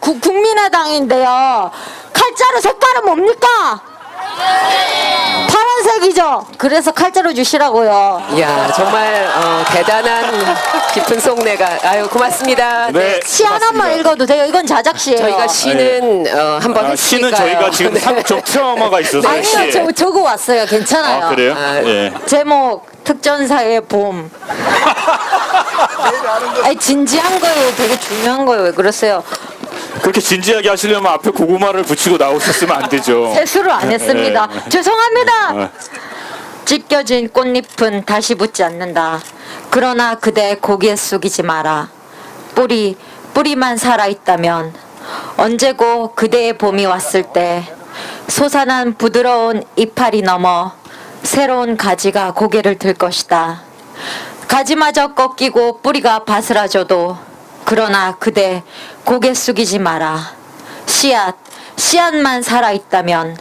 Speaker 11: 국민의당인데요. 칼자루 색깔은 뭡니까? 파란색이죠. 그래서 칼자루 주시라고요.
Speaker 1: 이야, 정말 대단한 깊은 속내가. 아유, 고맙습니다.
Speaker 2: 네.
Speaker 11: 시 하나만 읽어도 돼요. 이건 자작시예요.
Speaker 1: 저희가 시는 한번 했으니까요.
Speaker 2: 시는 저희가 지금
Speaker 1: 네.
Speaker 2: 좀 트라우마가 있어서
Speaker 11: 아니요,
Speaker 2: 시.
Speaker 11: 적어 왔어요. 괜찮아요.
Speaker 2: 아 그래요? 예.
Speaker 11: 제목 특전사의 봄. 아니 진지한 거예요. 되게 중요한 거예요. 왜 그러세요?
Speaker 2: 그렇게 진지하게 하시려면 앞에 고구마를 붙이고 나오셨으면 안 되죠.
Speaker 11: 세수를 안 했습니다.
Speaker 2: 네.
Speaker 11: 죄송합니다. 찢겨진 꽃잎은 다시 붙지 않는다. 그러나 그대 고개 숙이지 마라. 뿌리만 살아있다면 언제고 그대의 봄이 왔을 때 솟아난 부드러운 이파리 넘어 새로운 가지가 고개를 들 것이다. 가지마저 꺾이고 뿌리가 바스라져도 그러나 그대 고개 숙이지 마라. 씨앗만 살아있다면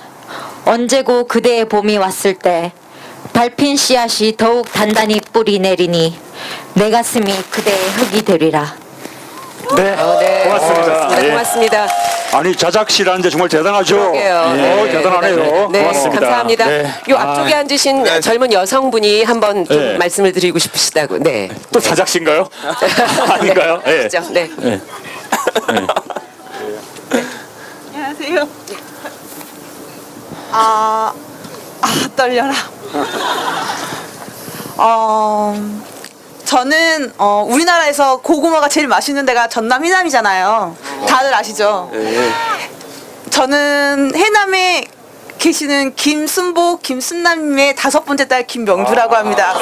Speaker 11: 언제고 그대의 봄이 왔을 때 밟힌 씨앗이 더욱 단단히 뿌리 내리니 내 가슴이 그대의 흙이 되리라.
Speaker 2: 네,
Speaker 1: 네.
Speaker 2: 고맙습니다.
Speaker 1: 네,
Speaker 2: 예.
Speaker 1: 고맙습니다.
Speaker 3: 아니 자작시라는데 정말 대단하죠.
Speaker 1: 그러게요. 네.
Speaker 3: 대단하네요.
Speaker 1: 네,
Speaker 2: 고맙습니다.
Speaker 1: 감사합니다.
Speaker 2: 네.
Speaker 1: 요 앞쪽에 앉으신
Speaker 4: 네.
Speaker 1: 젊은 여성분이 한번 좀
Speaker 2: 네.
Speaker 1: 말씀을 드리고 싶으시다고. 네.
Speaker 2: 또 자작신가요? 아닌가요? 예.
Speaker 1: 그렇죠. 네.
Speaker 2: 예.
Speaker 12: 안녕하세요. 떨려라. 저는 우리나라에서 고구마가 제일 맛있는 데가 전남 해남이잖아요. 다들 아시죠? 저는 해남에 계시는 김순남님의 5번째 딸 김명주라고 합니다.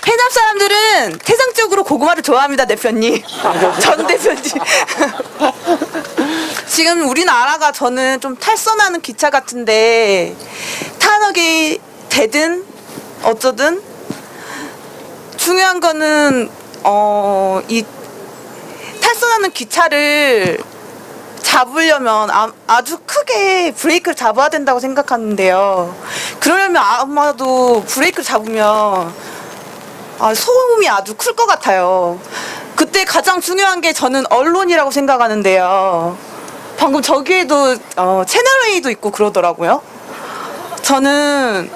Speaker 12: 해남 사람들은 태생적으로 고구마를 좋아합니다, 대표님. 전 대표님. 지금 우리나라가 저는 좀 탈선하는 기차 같은데 탄핵이 되든 어쩌든 중요한 거는 이 탈선하는 기차를 잡으려면 아주 크게 브레이크를 잡아야 된다고 생각하는데요. 그러려면 아마도 브레이크를 잡으면 소음이 아주 클 것 같아요. 그때 가장 중요한 게 저는 언론이라고 생각하는데요. 방금 저기에도 채널A도 있고 그러더라고요. 저는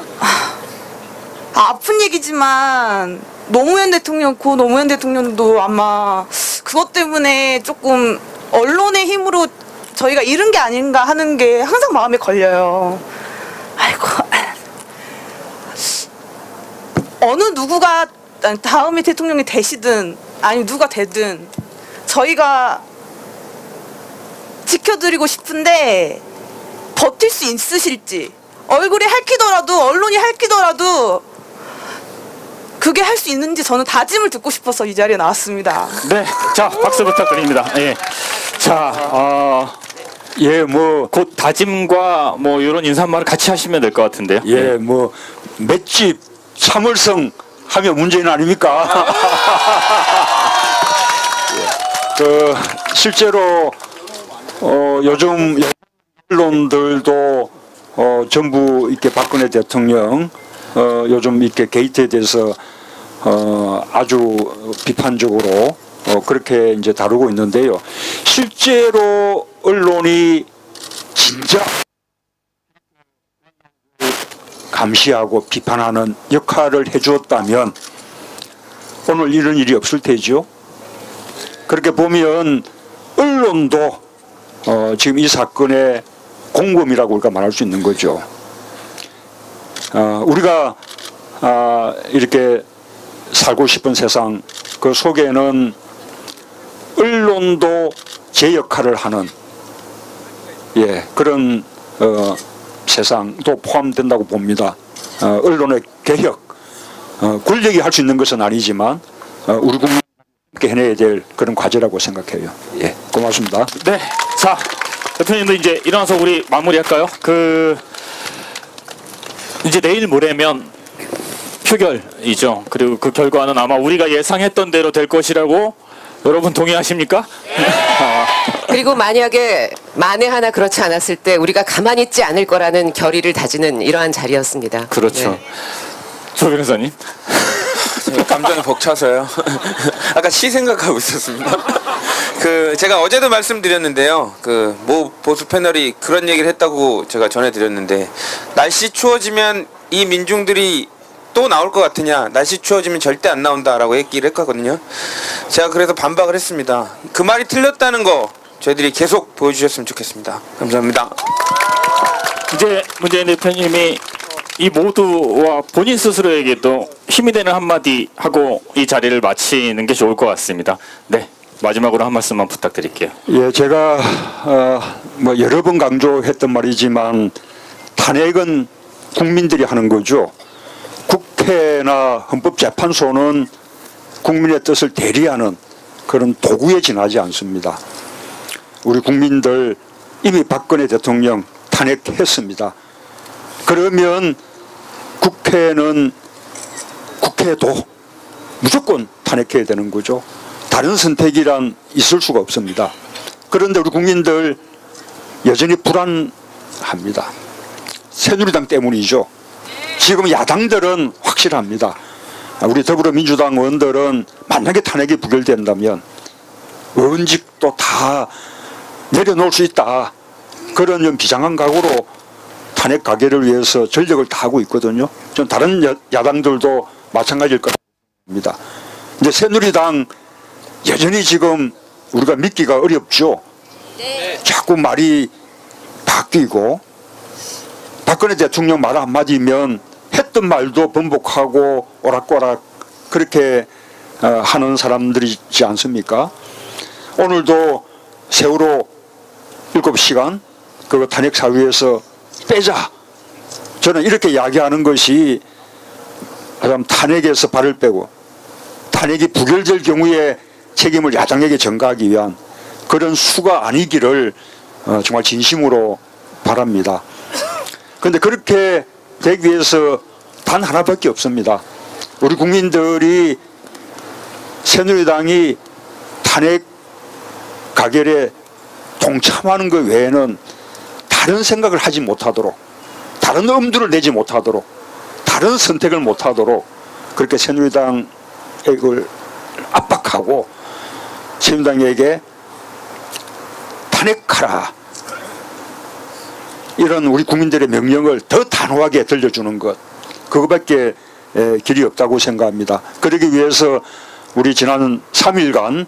Speaker 12: 아픈 얘기지만 노무현 대통령도 아마 그것 때문에 조금 언론의 힘으로 저희가 잃은 게 아닌가 하는 게 항상 마음에 걸려요. 아이고, 어느 누구가 다음에 대통령이 되시든 아니 누가 되든 저희가 지켜드리고 싶은데 버틸 수 있으실지, 얼굴이 핥히더라도 언론이 핥히더라도 그게 할 수 있는지 저는 다짐을 듣고 싶어서 이 자리에 나왔습니다.
Speaker 2: 네, 자 박수 부탁드립니다. 예, 자, 곧 다짐과 뭐 이런 인사말을 같이 하시면 될 것 같은데요.
Speaker 3: 예, 뭐 맷집 참을성 하면 문재인 아닙니까? 실제로 요즘 언론들도 전부 이렇게 박근혜 대통령 요즘 이렇게 게이트에 대해서 아주 비판적으로 그렇게 이제 다루고 있는데요. 실제로 언론이 진짜 감시하고 비판하는 역할을 해주었다면 오늘 이런 일이 없을 테죠. 그렇게 보면 언론도 지금 이 사건의 공범이라고 우리가 말할 수 있는 거죠. 우리가 이렇게 살고 싶은 세상 그 속에는 언론도 제 역할을 하는 그런 세상도 포함된다고 봅니다. 언론의 개혁, 권력이 할 수 있는 것은 아니지만 우리 국민이 함께 해내야 될 그런 과제라고 생각해요. 예, 고맙습니다.
Speaker 2: 네, 자 대표님도 이제 일어나서 우리 마무리할까요? 이제 내일 모레면 표결이죠. 그리고 그 결과는 아마 우리가 예상했던 대로 될 것이라고 여러분 동의하십니까?
Speaker 1: 그리고 만약에 만에 하나 그렇지 않았을 때 우리가 가만히 있지 않을 거라는 결의를 다지는 이러한 자리였습니다.
Speaker 2: 그렇죠.
Speaker 1: 네.
Speaker 2: 조 변호사님.
Speaker 4: 감정이 벅차서요. 아까 시 생각하고 있었습니다. 제가 어제도 말씀드렸는데요. 모 보수 패널이 그런 얘기를 했다고 제가 전해드렸는데, 날씨 추워지면 이 민중들이 또 나올 것 같으냐, 날씨 추워지면 절대 안 나온다라고 얘기를 했거든요. 제가 그래서 반박을 했습니다. 그 말이 틀렸다는 거 저희들이 계속 보여주셨으면 좋겠습니다. 감사합니다.
Speaker 2: 이제 문재인 대표님이 이 모두와 본인 스스로에게도 힘이 되는 한마디 하고 이 자리를 마치는 게 좋을 것 같습니다. 네, 마지막으로 한 말씀만 부탁드릴게요.
Speaker 3: 예, 제가 뭐 여러 번 강조했던 말이지만 탄핵은 국민들이 하는 거죠. 국회나 헌법재판소는 국민의 뜻을 대리하는 그런 도구에 지나지 않습니다. 우리 국민들 이미 박근혜 대통령 탄핵했습니다. 그러면 국회도 무조건 탄핵해야 되는 거죠. 다른 선택이란 있을 수가 없습니다. 그런데 우리 국민들 여전히 불안합니다. 새누리당 때문이죠. 지금 야당들은 확실합니다. 우리 더불어민주당 의원들은 만약에 탄핵이 부결된다면 의원직도 다 내려놓을 수 있다. 그런 좀 비장한 각오로 탄핵 가결을 위해서 전력을 다하고 있거든요. 좀 다른 야당들도 마찬가지일 겁니다. 근데 새누리당 여전히 지금 우리가 믿기가 어렵죠. 자꾸 말이 바뀌고 박근혜 대통령 말 한마디면 했던 말도 번복하고 오락가락 그렇게 하는 사람들이지 않습니까? 오늘도 세월호 7시간 그거 탄핵 사유에서 빼자. 저는 이렇게 이야기하는 것이 탄핵에서 발을 빼고 탄핵이 부결될 경우에 책임을 야당에게 전가하기 위한 그런 수가 아니기를 정말 진심으로 바랍니다. 그런데 그렇게 되기 위해서 단 하나밖에 없습니다. 우리 국민들이 새누리당이 탄핵 가결에 동참하는 것 외에는 다른 생각을 하지 못하도록, 다른 엄두를 내지 못하도록, 다른 선택을 못하도록 그렇게 새누리당을 압박하고 새누리당에게 탄핵하라, 이런 우리 국민들의 명령을 더 단호하게 들려주는 것, 그거밖에 길이 없다고 생각합니다. 그러기 위해서 우리 지난 3일간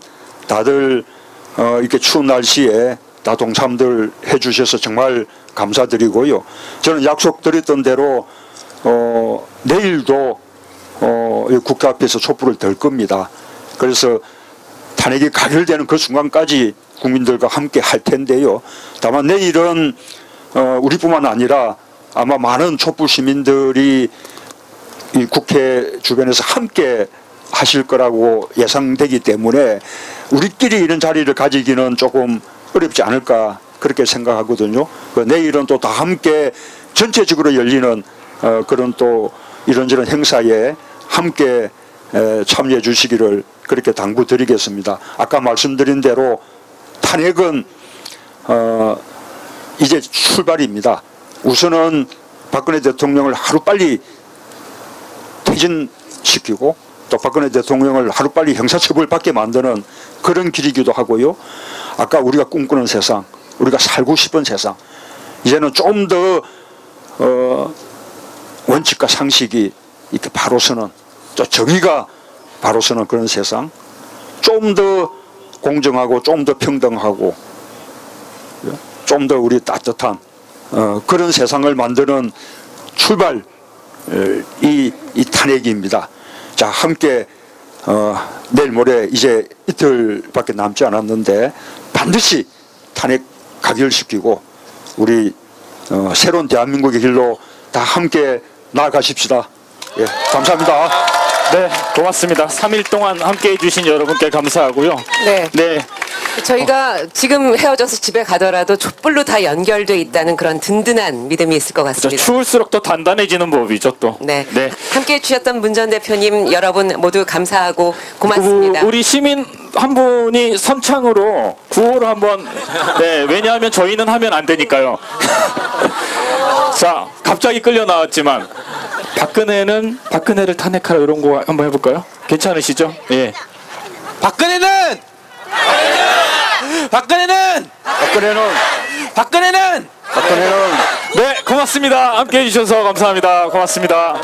Speaker 3: 다들 이렇게 추운 날씨에 다 동참들 해주셔서 정말 감사드리고요. 저는 약속드렸던 대로 내일도 국회 앞에서 촛불을 들 겁니다. 그래서 탄핵이 가결되는 그 순간까지 국민들과 함께 할 텐데요. 다만 내일은 우리뿐만 아니라 아마 많은 촛불 시민들이 이 국회 주변에서 함께 하실 거라고 예상되기 때문에 우리끼리 이런 자리를 가지기는 조금 어렵지 않을까 그렇게 생각하거든요. 내일은 또 다 함께 전체적으로 열리는 그런 또 이런저런 행사에 함께 참여해 주시기를 그렇게 당부드리겠습니다. 아까 말씀드린 대로 탄핵은 이제 출발입니다. 우선은 박근혜 대통령을 하루빨리 퇴진시키고 또 박근혜 대통령을 하루빨리 형사처벌 받게 만드는 그런 길이기도 하고요. 아까 우리가 꿈꾸는 세상, 우리가 살고 싶은 세상, 이제는 좀 더 원칙과 상식이 이렇게 바로 서는, 또 정의가 바로 서는 그런 세상, 좀 더 공정하고 좀 더 평등하고 좀 더 우리 따뜻한 그런 세상을 만드는 출발, 이 탄핵입니다. 자, 함께 내일 모레 이제 이틀밖에 남지 않았는데 반드시 탄핵 가결시키고 우리 새로운 대한민국의 길로 다 함께 나아가십시다. 예, 감사합니다.
Speaker 2: 네, 고맙습니다. 3일 동안 함께 해주신 여러분께 감사하고요.
Speaker 1: 네.
Speaker 2: 네.
Speaker 1: 저희가 지금 헤어져서 집에 가더라도 촛불로 다 연결돼 있다는 그런 든든한 믿음이 있을 것 같습니다.
Speaker 2: 추울수록 더 단단해지는 법이죠, 또.
Speaker 1: 네. 함께 해주셨던 문 전 대표님 여러분 모두 감사하고 고맙습니다.
Speaker 2: 우리 시민 한 분이 선창으로 구호를 한번, 네, 왜냐하면 저희는 하면 안 되니까요. 자, 갑자기 끌려 나왔지만 박근혜를 탄핵하라, 이런 거 한번 해볼까요? 괜찮으시죠? 예.
Speaker 7: 박근혜는
Speaker 2: 네, 고맙습니다. 함께 해주셔서 감사합니다. 고맙습니다.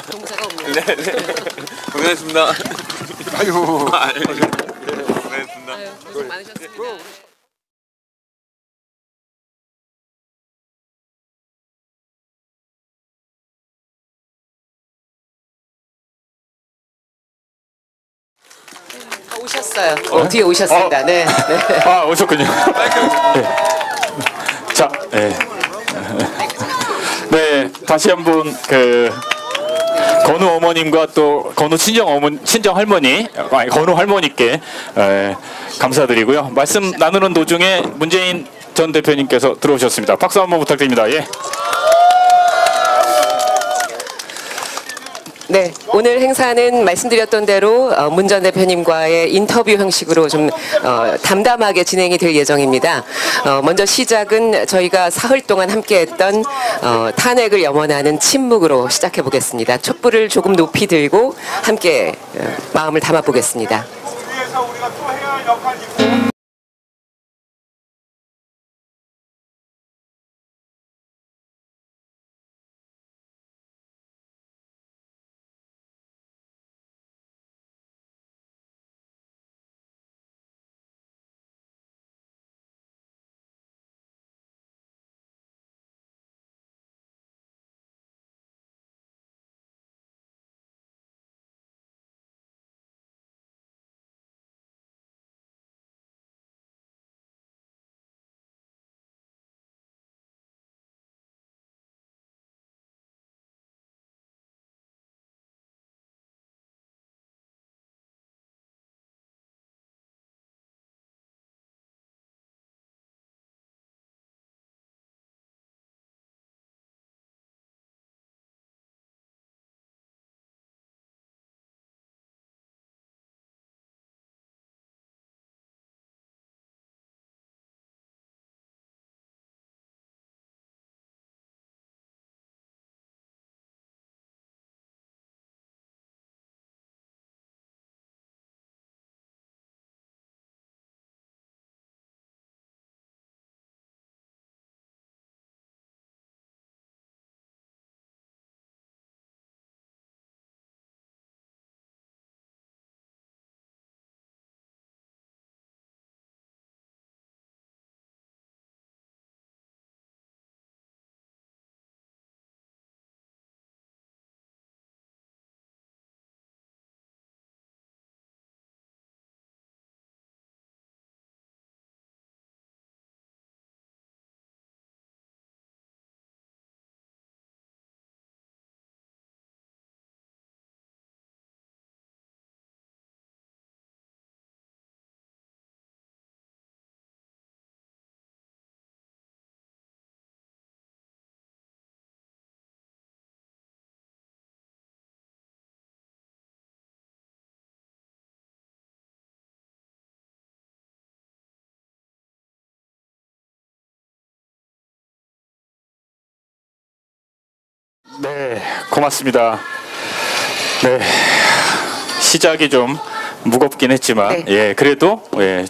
Speaker 1: 동사가 없네요.
Speaker 4: 네. 고생하셨습니다.
Speaker 9: 아유.
Speaker 4: 고생하셨습니다.
Speaker 1: 고생 많으셨습니다. 오셨어요. 뒤에 오셨습니다. 네.
Speaker 2: 아, 오셨군요. 네. 자, 네. 네, 다시 한번 건우 어머님과 또 건우 친정 할머니, 건우 할머니께 감사드리고요. 말씀 나누는 도중에 문재인 전 대표님께서 들어오셨습니다. 박수 한번 부탁드립니다. 예.
Speaker 1: 네, 오늘 행사는 말씀드렸던 대로 문 전 대표님과의 인터뷰 형식으로 좀 담담하게 진행이 될 예정입니다. 먼저 시작은 저희가 사흘 동안 함께했던 탄핵을 염원하는 침묵으로 시작해 보겠습니다. 촛불을 조금 높이 들고 함께 마음을 담아 보겠습니다.
Speaker 2: 네, 고맙습니다. 네, 시작이 좀 무겁긴 했지만, 예, 그래도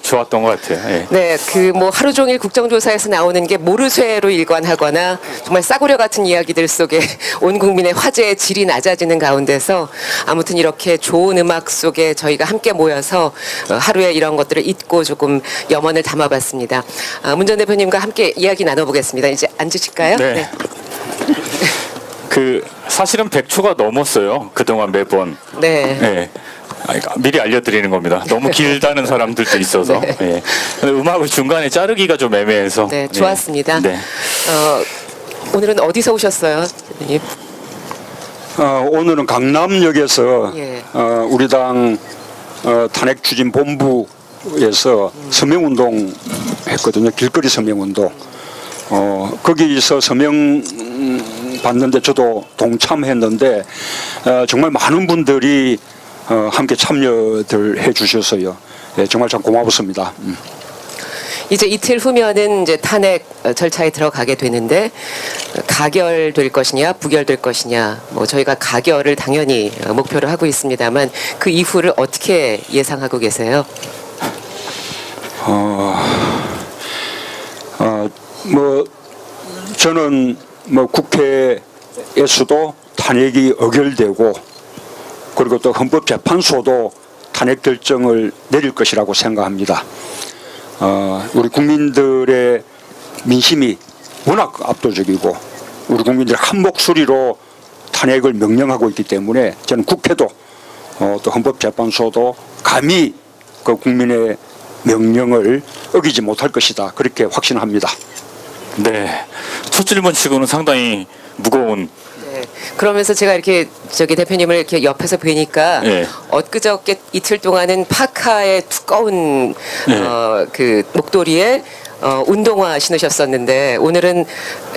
Speaker 2: 좋았던 것 같아요. 예.
Speaker 1: 네, 그 뭐 하루 종일 국정조사에서 나오는 게 모르쇠로 일관하거나 정말 싸구려 같은 이야기들 속에 온 국민의 화제의 질이 낮아지는 가운데서 아무튼 이렇게 좋은 음악 속에 저희가 함께 모여서 하루에 이런 것들을 잊고 조금 염원을 담아봤습니다. 문 전 대표님과 함께 이야기 나눠보겠습니다. 이제 앉으실까요?
Speaker 2: 네. 그 사실은 100초가 넘었어요. 그동안 매번.
Speaker 1: 네.
Speaker 2: 네. 미리 알려드리는 겁니다. 너무 길다는 사람들도 있어서.
Speaker 1: 네.
Speaker 2: 네. 근데 음악을 중간에 자르기가 좀 애매해서.
Speaker 1: 네, 좋았습니다.
Speaker 2: 네.
Speaker 1: 오늘은 어디서 오셨어요, 대표님?
Speaker 3: 오늘은 강남역에서
Speaker 1: 예.
Speaker 3: 우리 당 탄핵 추진 본부에서 서명운동 했거든요. 길거리 서명운동. 거기서 서명 받는데 저도 동참했는데 정말 많은 분들이 함께 참여들 해주셔서요. 네, 정말 참 고마웠습니다.
Speaker 1: 이제 이틀 후면은 이제 탄핵 절차에 들어가게 되는데 가결될 것이냐 부결될 것이냐 뭐 저희가 가결을 당연히 목표로 하고 있습니다만 그 이후를 어떻게 예상하고 계세요?
Speaker 3: 뭐 저는 뭐 국회에서도 탄핵이 의결되고 그리고 또 헌법재판소도 탄핵 결정을 내릴 것이라고 생각합니다. 우리 국민들의 민심이 워낙 압도적이고 우리 국민들이 한 목소리로 탄핵을 명령하고 있기 때문에 저는 국회도 또 헌법재판소도 감히 그 국민의 명령을 어기지 못할 것이다. 그렇게 확신합니다.
Speaker 2: 네. 첫 질문 치고는 상당히 무거운.
Speaker 1: 네. 그러면서 제가 이렇게 대표님을 이렇게 옆에서 뵈니까 엊그저께 이틀 동안은 파카의 두꺼운 그 목도리에 운동화 신으셨었는데 오늘은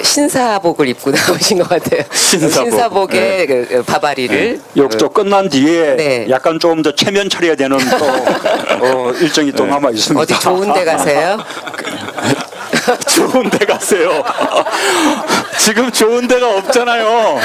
Speaker 1: 신사복을 입고 나오신 것 같아요.
Speaker 2: 신사복.
Speaker 1: 의 그 바바리를.
Speaker 3: 욕조 끝난 뒤에
Speaker 1: 네.
Speaker 3: 약간 좀 더 체면 차려야 되는 또 일정이 또 남아 있습니다.
Speaker 1: 어디 좋은 데 가세요?
Speaker 2: 좋은 데 가세요. 지금 좋은 데가 없잖아요.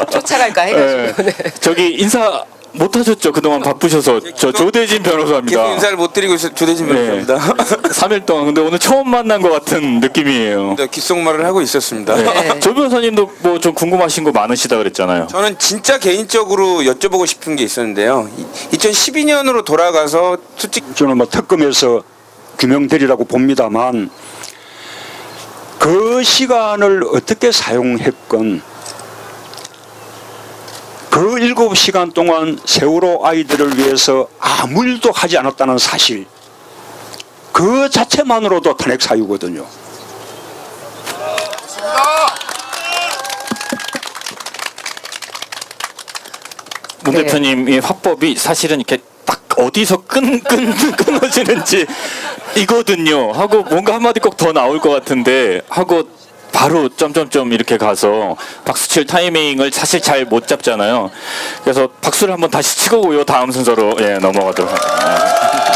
Speaker 1: 쫓아갈까 해가지고. 네.
Speaker 2: 저기 인사 못 하셨죠? 그동안 바쁘셔서. 저 조대진 변호사입니다.
Speaker 4: 계속 인사를 못 드리고 있어요. 조대진 변호사입니다.
Speaker 2: 3일 동안. 근데 오늘 처음 만난 것 같은 느낌이에요.
Speaker 4: 네, 귓속말을 하고 있었습니다.
Speaker 2: 네. 조 변호사님도 뭐 좀 궁금하신 거 많으시다 그랬잖아요.
Speaker 4: 저는 진짜 개인적으로 여쭤보고 싶은 게 있었는데요. 2012년으로 돌아가서 솔직히
Speaker 3: 저는 뭐 특검에서 규명되리라고 봅니다만 그 시간을 어떻게 사용했건 그 7시간 동안 세월호 아이들을 위해서 아무 일도 하지 않았다는 사실 그 자체만으로도 탄핵 사유거든요.
Speaker 2: 문
Speaker 1: 네.
Speaker 2: 대표님의 화법이 사실은 이렇게 딱 어디서 끊어지는지 이거든요 하고 뭔가 한마디 꼭 더 나올 것 같은데 하고 바로 점점점 이렇게 가서 박수칠 타이밍을 사실 잘 못 잡잖아요. 그래서 박수를 한번 다시 치고요. 다음 순서로 넘어가도록 하겠습니다.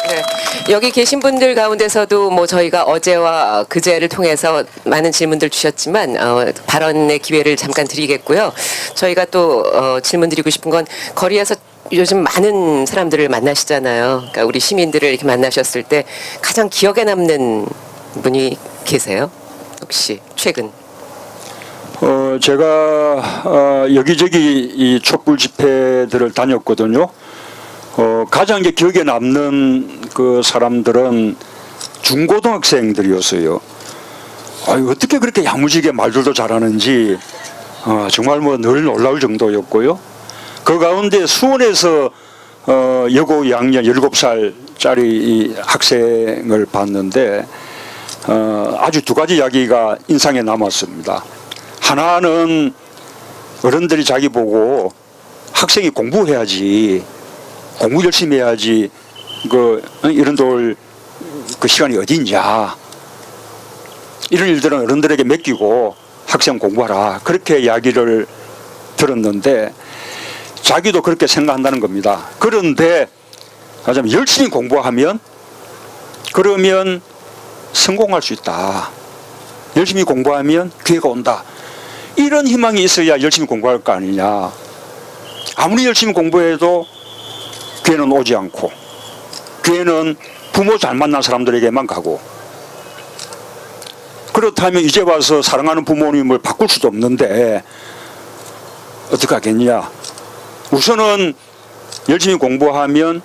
Speaker 1: 네. 여기 계신 분들 가운데서도 뭐 저희가 어제와 그제를 통해서 많은 질문들 주셨지만 발언의 기회를 잠깐 드리겠고요. 저희가 또 질문 드리고 싶은 건 거리에서 요즘 많은 사람들을 만나시잖아요. 그러니까 우리 시민들을 이렇게 만나셨을 때 가장 기억에 남는 분이 계세요? 혹시 최근?
Speaker 3: 제가 여기저기 이 촛불 집회들을 다녔거든요. 가장 이제 기억에 남는 그 사람들은 중고등학생들이었어요. 어떻게 그렇게 야무지게 말들도 잘하는지 정말 뭐 늘 놀라울 정도였고요. 그 가운데 수원에서 여고 2학년 7살짜리 이 학생을 봤는데 아주 두 가지 이야기가 인상에 남았습니다. 하나는 어른들이 자기 보고 학생이 공부해야지, 공부 열심히 해야지 이런 돌 그 시간이 어디 있냐, 이런 일들은 어른들에게 맡기고 학생 공부하라, 그렇게 이야기를 들었는데 자기도 그렇게 생각한다는 겁니다. 그런데 가장 열심히 공부하면 그러면 성공할 수 있다, 열심히 공부하면 기회가 온다, 이런 희망이 있어야 열심히 공부할 거 아니냐. 아무리 열심히 공부해도 기회는 오지 않고 기회는 부모 잘 만난 사람들에게만 가고, 그렇다면 이제 와서 사랑하는 부모님을 바꿀 수도 없는데 어떻게 하겠냐. 우선은 열심히 공부하면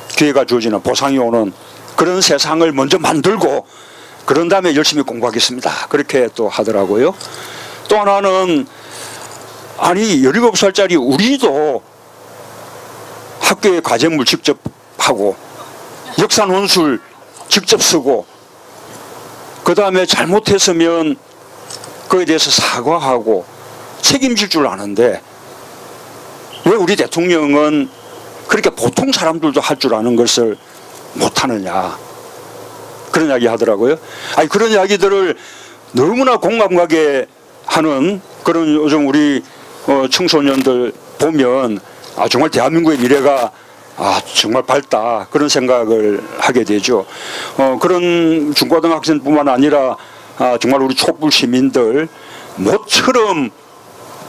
Speaker 3: 기회가 주어지는, 보상이 오는 그런 세상을 먼저 만들고 그런 다음에 열심히 공부하겠습니다, 그렇게 또 하더라고요. 또 하나는 아니 17살짜리 우리도 학교에 과제물 직접 하고 역사 논술 직접 쓰고 그 다음에 잘못했으면 그에 대해서 사과하고 책임질 줄 아는데 왜 우리 대통령은 그렇게 보통 사람들도 할 줄 아는 것을 못하느냐, 그런 이야기 하더라고요. 아니 그런 이야기들을 너무나 공감가게 하는 그런 요즘 우리 청소년들 보면 정말 대한민국의 미래가 정말 밝다, 그런 생각을 하게 되죠. 그런 중고등학생뿐만 아니라 정말 우리 촛불 시민들 모처럼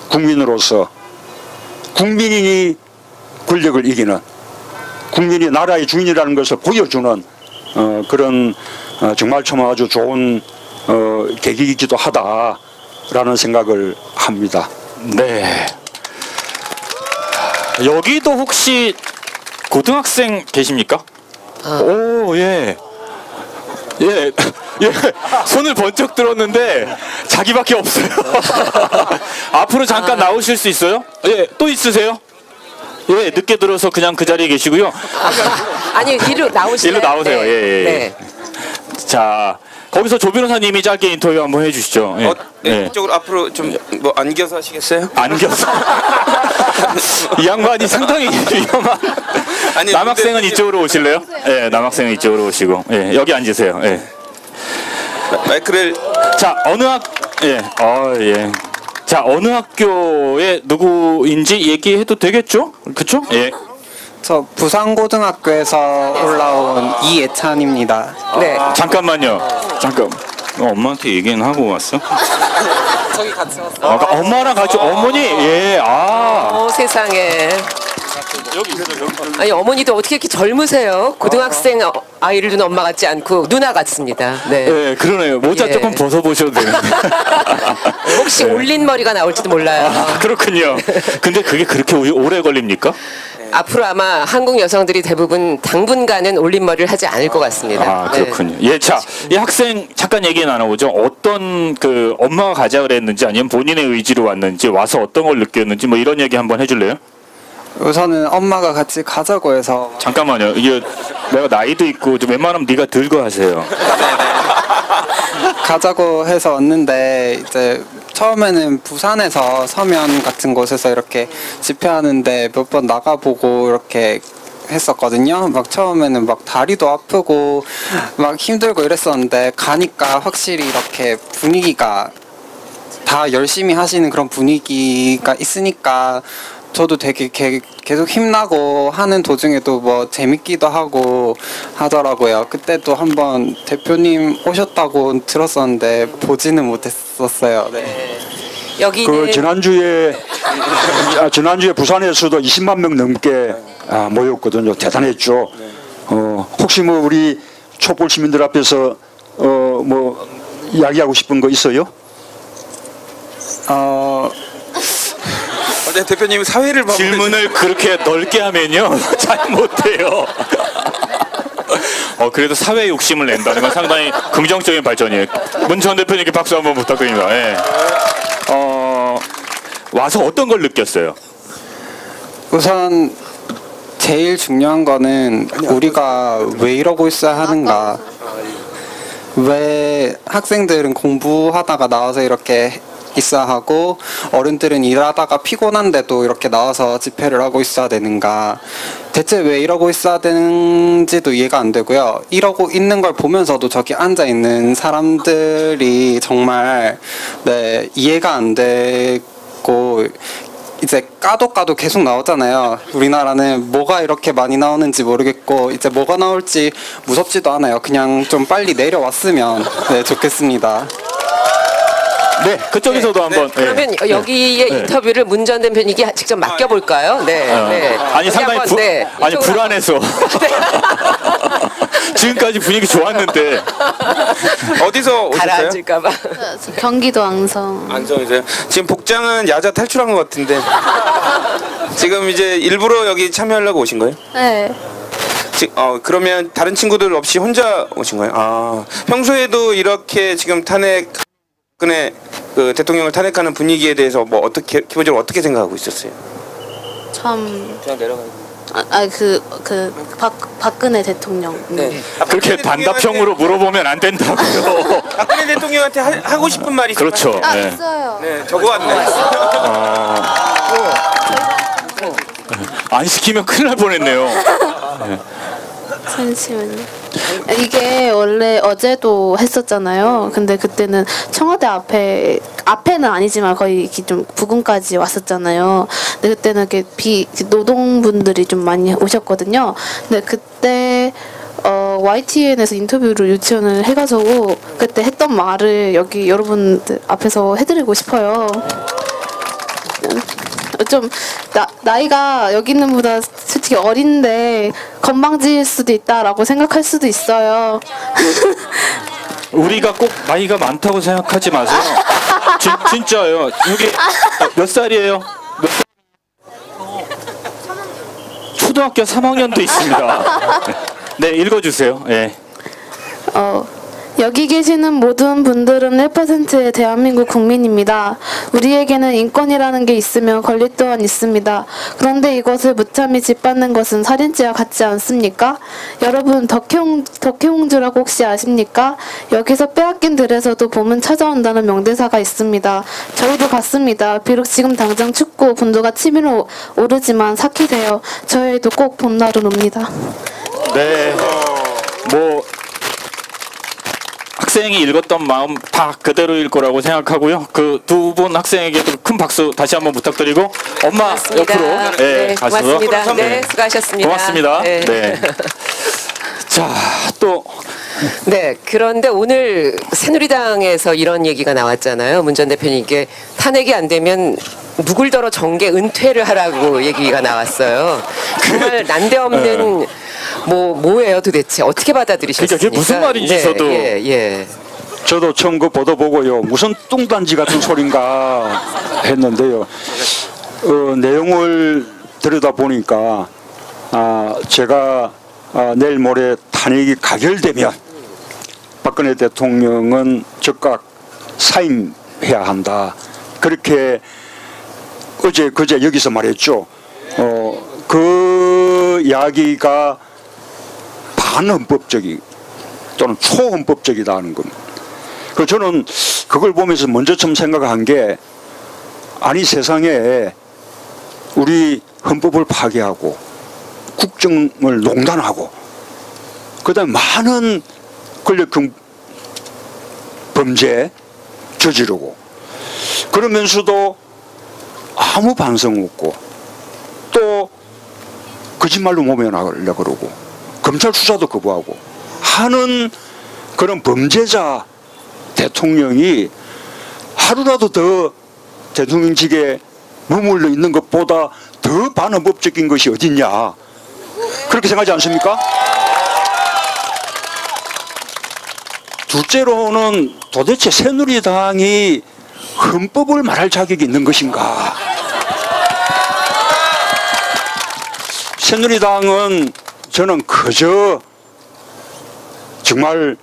Speaker 3: 국민으로서 국민이 권력을 이기는, 국민이 나라의 주인이라는 것을 보여주는 그런 정말 참 아주 좋은 계기이기도 하다라는 생각을 합니다.
Speaker 2: 네. 여기도 혹시 고등학생 계십니까? 오, 예. 예, 예, 손을 번쩍 들었는데 자기밖에 없어요. 앞으로 잠깐 나오실 수 있어요? 예, 또 있으세요? 예, 늦게 들어서 그냥 그 자리에 계시고요.
Speaker 1: 아니 이리로 나오시면
Speaker 2: 일로 나오세요.
Speaker 1: 네.
Speaker 2: 예, 예.
Speaker 1: 네.
Speaker 2: 자, 거기서 조 변호사님이 짧게 인터뷰 한번 해주시죠. 예.
Speaker 4: 네,
Speaker 2: 예.
Speaker 4: 이쪽으로 앞으로 좀 뭐 안겨서 하시겠어요?
Speaker 2: 안겨서 이 양반이 상당히 위험한.
Speaker 4: 아니,
Speaker 2: 남학생은 이쪽으로 오실래요? 예, 남학생은 이쪽으로 오시고, 예, 여기 앉으세요. 예.
Speaker 4: 마이크를
Speaker 2: 자, 어느 예. 자, 어느 학교에 누구인지 얘기해도 되겠죠? 그쵸? 예.
Speaker 5: 저 부산고등학교에서 올라온 이예찬입니다.
Speaker 1: 네.
Speaker 2: 잠깐만요. 잠깐. 엄마한테 얘기는 하고 왔어?
Speaker 1: 저기 같이 왔어.
Speaker 2: 아, 엄마랑 같이 어머니. 예. 아.
Speaker 1: 세상에. 아니 어머니도 어떻게 이렇게 젊으세요? 고등학생 아이를 둔 엄마 같지 않고 누나 같습니다. 네.
Speaker 2: 예, 그러네요. 모자
Speaker 1: 예.
Speaker 2: 조금 벗어보셔도 되는데.
Speaker 1: 혹시 올린 머리가 나올지도 몰라요.
Speaker 2: 아, 그렇군요. 근데 그게 그렇게 오래 걸립니까?
Speaker 1: 앞으로 아마 한국 여성들이 대부분 당분간은 올림머리를 하지 않을 것 같습니다.
Speaker 2: 아, 그렇군요. 예, 자, 이 학생 잠깐 얘기 나눠보죠. 어떤 그 엄마가 가자 그랬는지 아니면 본인의 의지로 왔는지 와서 어떤 걸 느꼈는지 뭐 이런 얘기 한번 해줄래요?
Speaker 5: 우선은 엄마가 같이 가자고 해서
Speaker 2: 잠깐만요. 이게 내가 나이도 있고 좀 웬만하면 네가 들고 하세요.
Speaker 5: 가자고 해서 왔는데 이제 처음에는 부산에서 서면 같은 곳에서 이렇게 집회하는데 몇 번 나가보고 이렇게 했었거든요. 막 처음에는 막 다리도 아프고 막 힘들고 이랬었는데 가니까 확실히 이렇게 분위기가 다 열심히 하시는 그런 분위기가 있으니까 저도 되게 계속 힘나고 하는 도중에도 뭐 재밌기도 하고 하더라고요. 그때도 한번 대표님 오셨다고 들었었는데 보지는 못했었어요. 네.
Speaker 1: 여기는
Speaker 3: 그 지난주에 부산에서도 20만 명 넘게 모였거든요. 대단했죠. 혹시 뭐 우리 촛불 시민들 앞에서 뭐 이야기하고 싶은 거 있어요?
Speaker 4: 대표님 사회를
Speaker 2: 질문을 그렇게 넓게 하면요 잘 못해요. 그래도 사회 욕심을 낸다는 건 상당히 긍정적인 발전이에요. 문 전 대표님께 박수 한번 부탁드립니다. 예. 와서 어떤 걸 느꼈어요?
Speaker 5: 우선 제일 중요한 거는 우리가 왜 이러고 있어야 하는가. 왜 학생들은 공부하다가 나와서 이렇게 있어야 하고 어른들은 일하다가 피곤한데도 이렇게 나와서 집회를 하고 있어야 되는가. 대체 왜 이러고 있어야 되는지도 이해가 안 되고요. 이러고 있는 걸 보면서도 저기 앉아 있는 사람들이 정말 이해가 안 되고 이제 까도 계속 나오잖아요. 우리나라는 뭐가 이렇게 많이 나오는지 모르겠고 이제 뭐가 나올지 무섭지도 않아요. 그냥 좀 빨리 내려왔으면 좋겠습니다.
Speaker 2: 네, 그쪽에서도 한번.
Speaker 1: 그러면 여기에 인터뷰를 문 전 대표님께 직접 맡겨볼까요? 네.
Speaker 2: 아니 상당히 불안해서. 지금까지 분위기 좋았는데
Speaker 4: 어디서 오셨어요?
Speaker 1: 가라앉을까봐.
Speaker 6: 경기도 앙성.
Speaker 4: 안성이세요? 지금 복장은 야자 탈출한 것 같은데 지금 이제 일부러 여기 참여하려고 오신 거예요?
Speaker 6: 네.
Speaker 4: 그러면 다른 친구들 없이 혼자 오신 거예요? 평소에도 이렇게 지금 박근혜 그 대통령을 탄핵하는 분위기에 대해서 뭐 어떻게 기본적으로 어떻게 생각하고 있었어요?
Speaker 6: 그냥 내려가요. 박근혜 대통령.
Speaker 4: 네.
Speaker 2: 그렇게 단답형으로 물어보면 안 된다고요.
Speaker 4: 박근혜 대통령한테 하고 싶은 말이
Speaker 2: 그렇죠. 네.
Speaker 6: 있어요.
Speaker 4: 네, 적어왔네.
Speaker 2: 안 시키면 큰일 날 뻔했네요. 네.
Speaker 6: 잠시만요. 이게 원래 어제도 했었잖아요. 근데 그때는 청와대 앞에는 아니지만 거의 이렇게 좀 부근까지 왔었잖아요. 근데 그때는 이렇게 노동분들이 좀 많이 오셨거든요. 근데 그때 YTN에서 인터뷰를 유치원을 해가지고 그때 했던 말을 여기 여러분들 앞에서 해드리고 싶어요. 좀 나이가 여기 있는 분보다 솔직히 어린데 건방질 수도 있다라고 생각할 수도 있어요.
Speaker 2: 우리가 꼭 나이가 많다고 생각하지 마세요. 진짜요. 여기 몇 살이에요? 초등학교 3학년도 있습니다. 네, 읽어주세요. 네.
Speaker 6: 여기 계시는 모든 분들은 1%의 대한민국 국민입니다. 우리에게는 인권이라는 게 있으면 권리 또한 있습니다. 그런데 이것을 무참히 짓밟는 것은 살인죄와 같지 않습니까? 여러분 덕혜옹주라고 혹시 아십니까? 여기서 빼앗긴 들에서도 봄은 찾아온다는 명대사가 있습니다. 저희도 같습니다. 비록 지금 당장 춥고 분도가 치밀어 오르지만 삭히세요. 저희도 꼭 봄날은 옵니다.
Speaker 2: 네. 뭐 학생이 읽었던 마음 다 그대로일 거라고 생각하고요. 그 두 분 학생에게도 큰 박수 다시 한번 부탁드리고 엄마
Speaker 1: 고맙습니다.
Speaker 2: 옆으로
Speaker 1: 네,
Speaker 2: 가셔서
Speaker 1: 고맙습니다. 네, 수고하셨습니다.
Speaker 2: 고맙습니다.
Speaker 1: 네.
Speaker 2: 네. 자, 또
Speaker 1: 네, 그런데 오늘 새누리당에서 이런 얘기가 나왔잖아요. 문 전 대표님께 탄핵이 안 되면 누굴더러 정계 은퇴를 하라고 얘기가 나왔어요. 정말 난데없는 뭐예요 도대체? 어떻게 받아들이셨습니까?
Speaker 2: 그러니까 그게 무슨 말인지
Speaker 1: 네,
Speaker 2: 저도
Speaker 3: 저도 처음 그 보도 보고요. 무슨 뚱단지 같은 소린가 했는데요. 내용을 들여다보니까 제가 내일 모레 탄핵이 가결되면 박근혜 대통령은 즉각 사임해야 한다. 그렇게 그제 여기서 말했죠. 그 이야기가 반헌법적이 또는 초헌법적이다는 겁니다. 그 저는 그걸 보면서 먼저 처음 생각한 게 아니 세상에 우리 헌법을 파괴하고 국정을 농단하고 그다음에 많은 권력형 범죄 저지르고 그러면서도 아무 반성 없고 또 거짓말로 모면하려고 그러고 검찰 수사도 거부하고 하는 그런 범죄자 대통령이 하루라도 더 대통령직에 머물러 있는 것보다 더 반헌법적인 것이 어딨냐 그렇게 생각하지 않습니까? 둘째로는 도대체 새누리당이 헌법을 말할 자격이 있는 것인가? 새누리당은 저는 그저 정말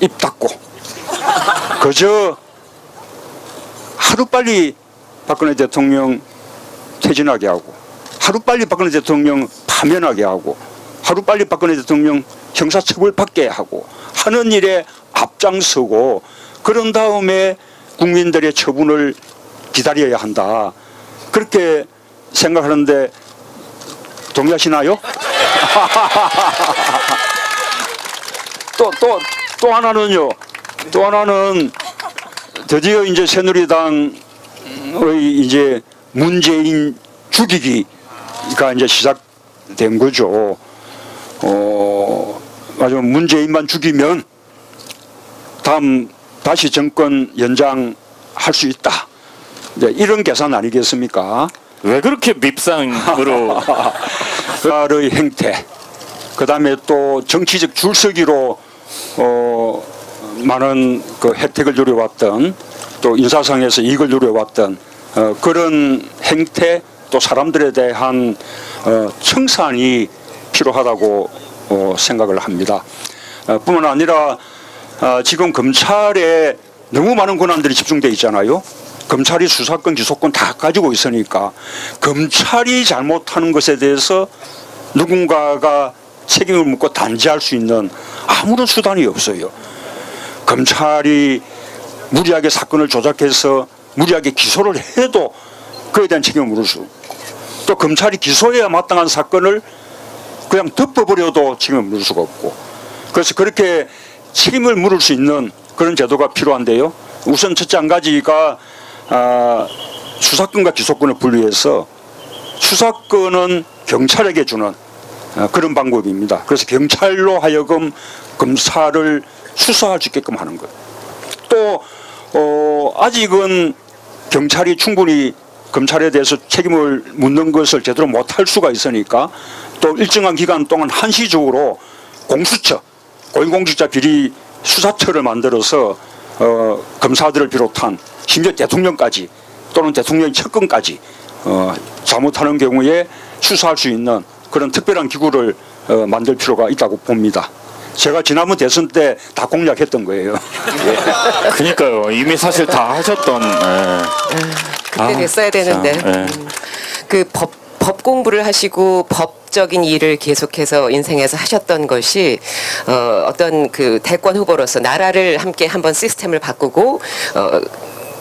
Speaker 3: 입 닫고 그저 하루빨리 박근혜 대통령 퇴진하게 하고 하루빨리 박근혜 대통령 파면하게 하고 하루빨리 박근혜 대통령 형사처벌 받게 하고 하는 일에 앞장서고 그런 다음에 국민들의 처분을 기다려야 한다. 그렇게 생각하는데 동의하시나요? 또 하나는요. 또 하나는 드디어 이제 새누리당의 이제 문재인 죽이기가 이제 시작된 거죠. 아주 문재인만 죽이면 다시 정권 연장할 수 있다. 이제 이런 계산 아니겠습니까?
Speaker 2: 왜 그렇게 밉상으로
Speaker 3: 그의 행태, 그 다음에 또 정치적 줄서기로 많은 그 혜택을 누려왔던 또 인사상에서 이익을 누려왔던 그런 행태 또 사람들에 대한 청산이 필요하다고 생각을 합니다. 뿐만 아니라 지금 검찰에 너무 많은 권한들이 집중되어 있잖아요. 검찰이 수사권, 기소권 다 가지고 있으니까 검찰이 잘못하는 것에 대해서 누군가가 책임을 묻고 단죄할 수 있는 아무런 수단이 없어요. 검찰이 무리하게 사건을 조작해서 무리하게 기소를 해도 그에 대한 책임을 물을 수, 또 검찰이 기소해야 마땅한 사건을 그냥 덮어버려도 책임을 물을 수가 없고, 그래서 그렇게 책임을 물을 수 있는 그런 제도가 필요한데요. 우선 첫째 한 가지가 수사권과 기소권을 분리해서 수사권은 경찰에게 주는 그런 방법입니다. 그래서 경찰로 하여금 검사를 수사할 수 있게끔 하는 것. 또 아직은 경찰이 충분히 검찰에 대해서 책임을 묻는 것을 제대로 못할 수가 있으니까 또 일정한 기간 동안 한시적으로 공수처, 고위공직자 비리 수사처를 만들어서 검사들을 비롯한 심지어 대통령까지 또는 대통령의 측근까지 잘못하는 경우에 수사할 수 있는 그런 특별한 기구를 만들 필요가 있다고 봅니다. 제가 지난번 대선 때 다 공략했던 거예요.
Speaker 2: 그러니까요. 이미 사실 다 하셨던.
Speaker 1: 그때 됐어야 되는데. 그 법 공부를 하시고 법적인 일을 계속해서 인생에서 하셨던 것이 어떤 그 대권 후보로서 나라를 함께 한번 시스템을 바꾸고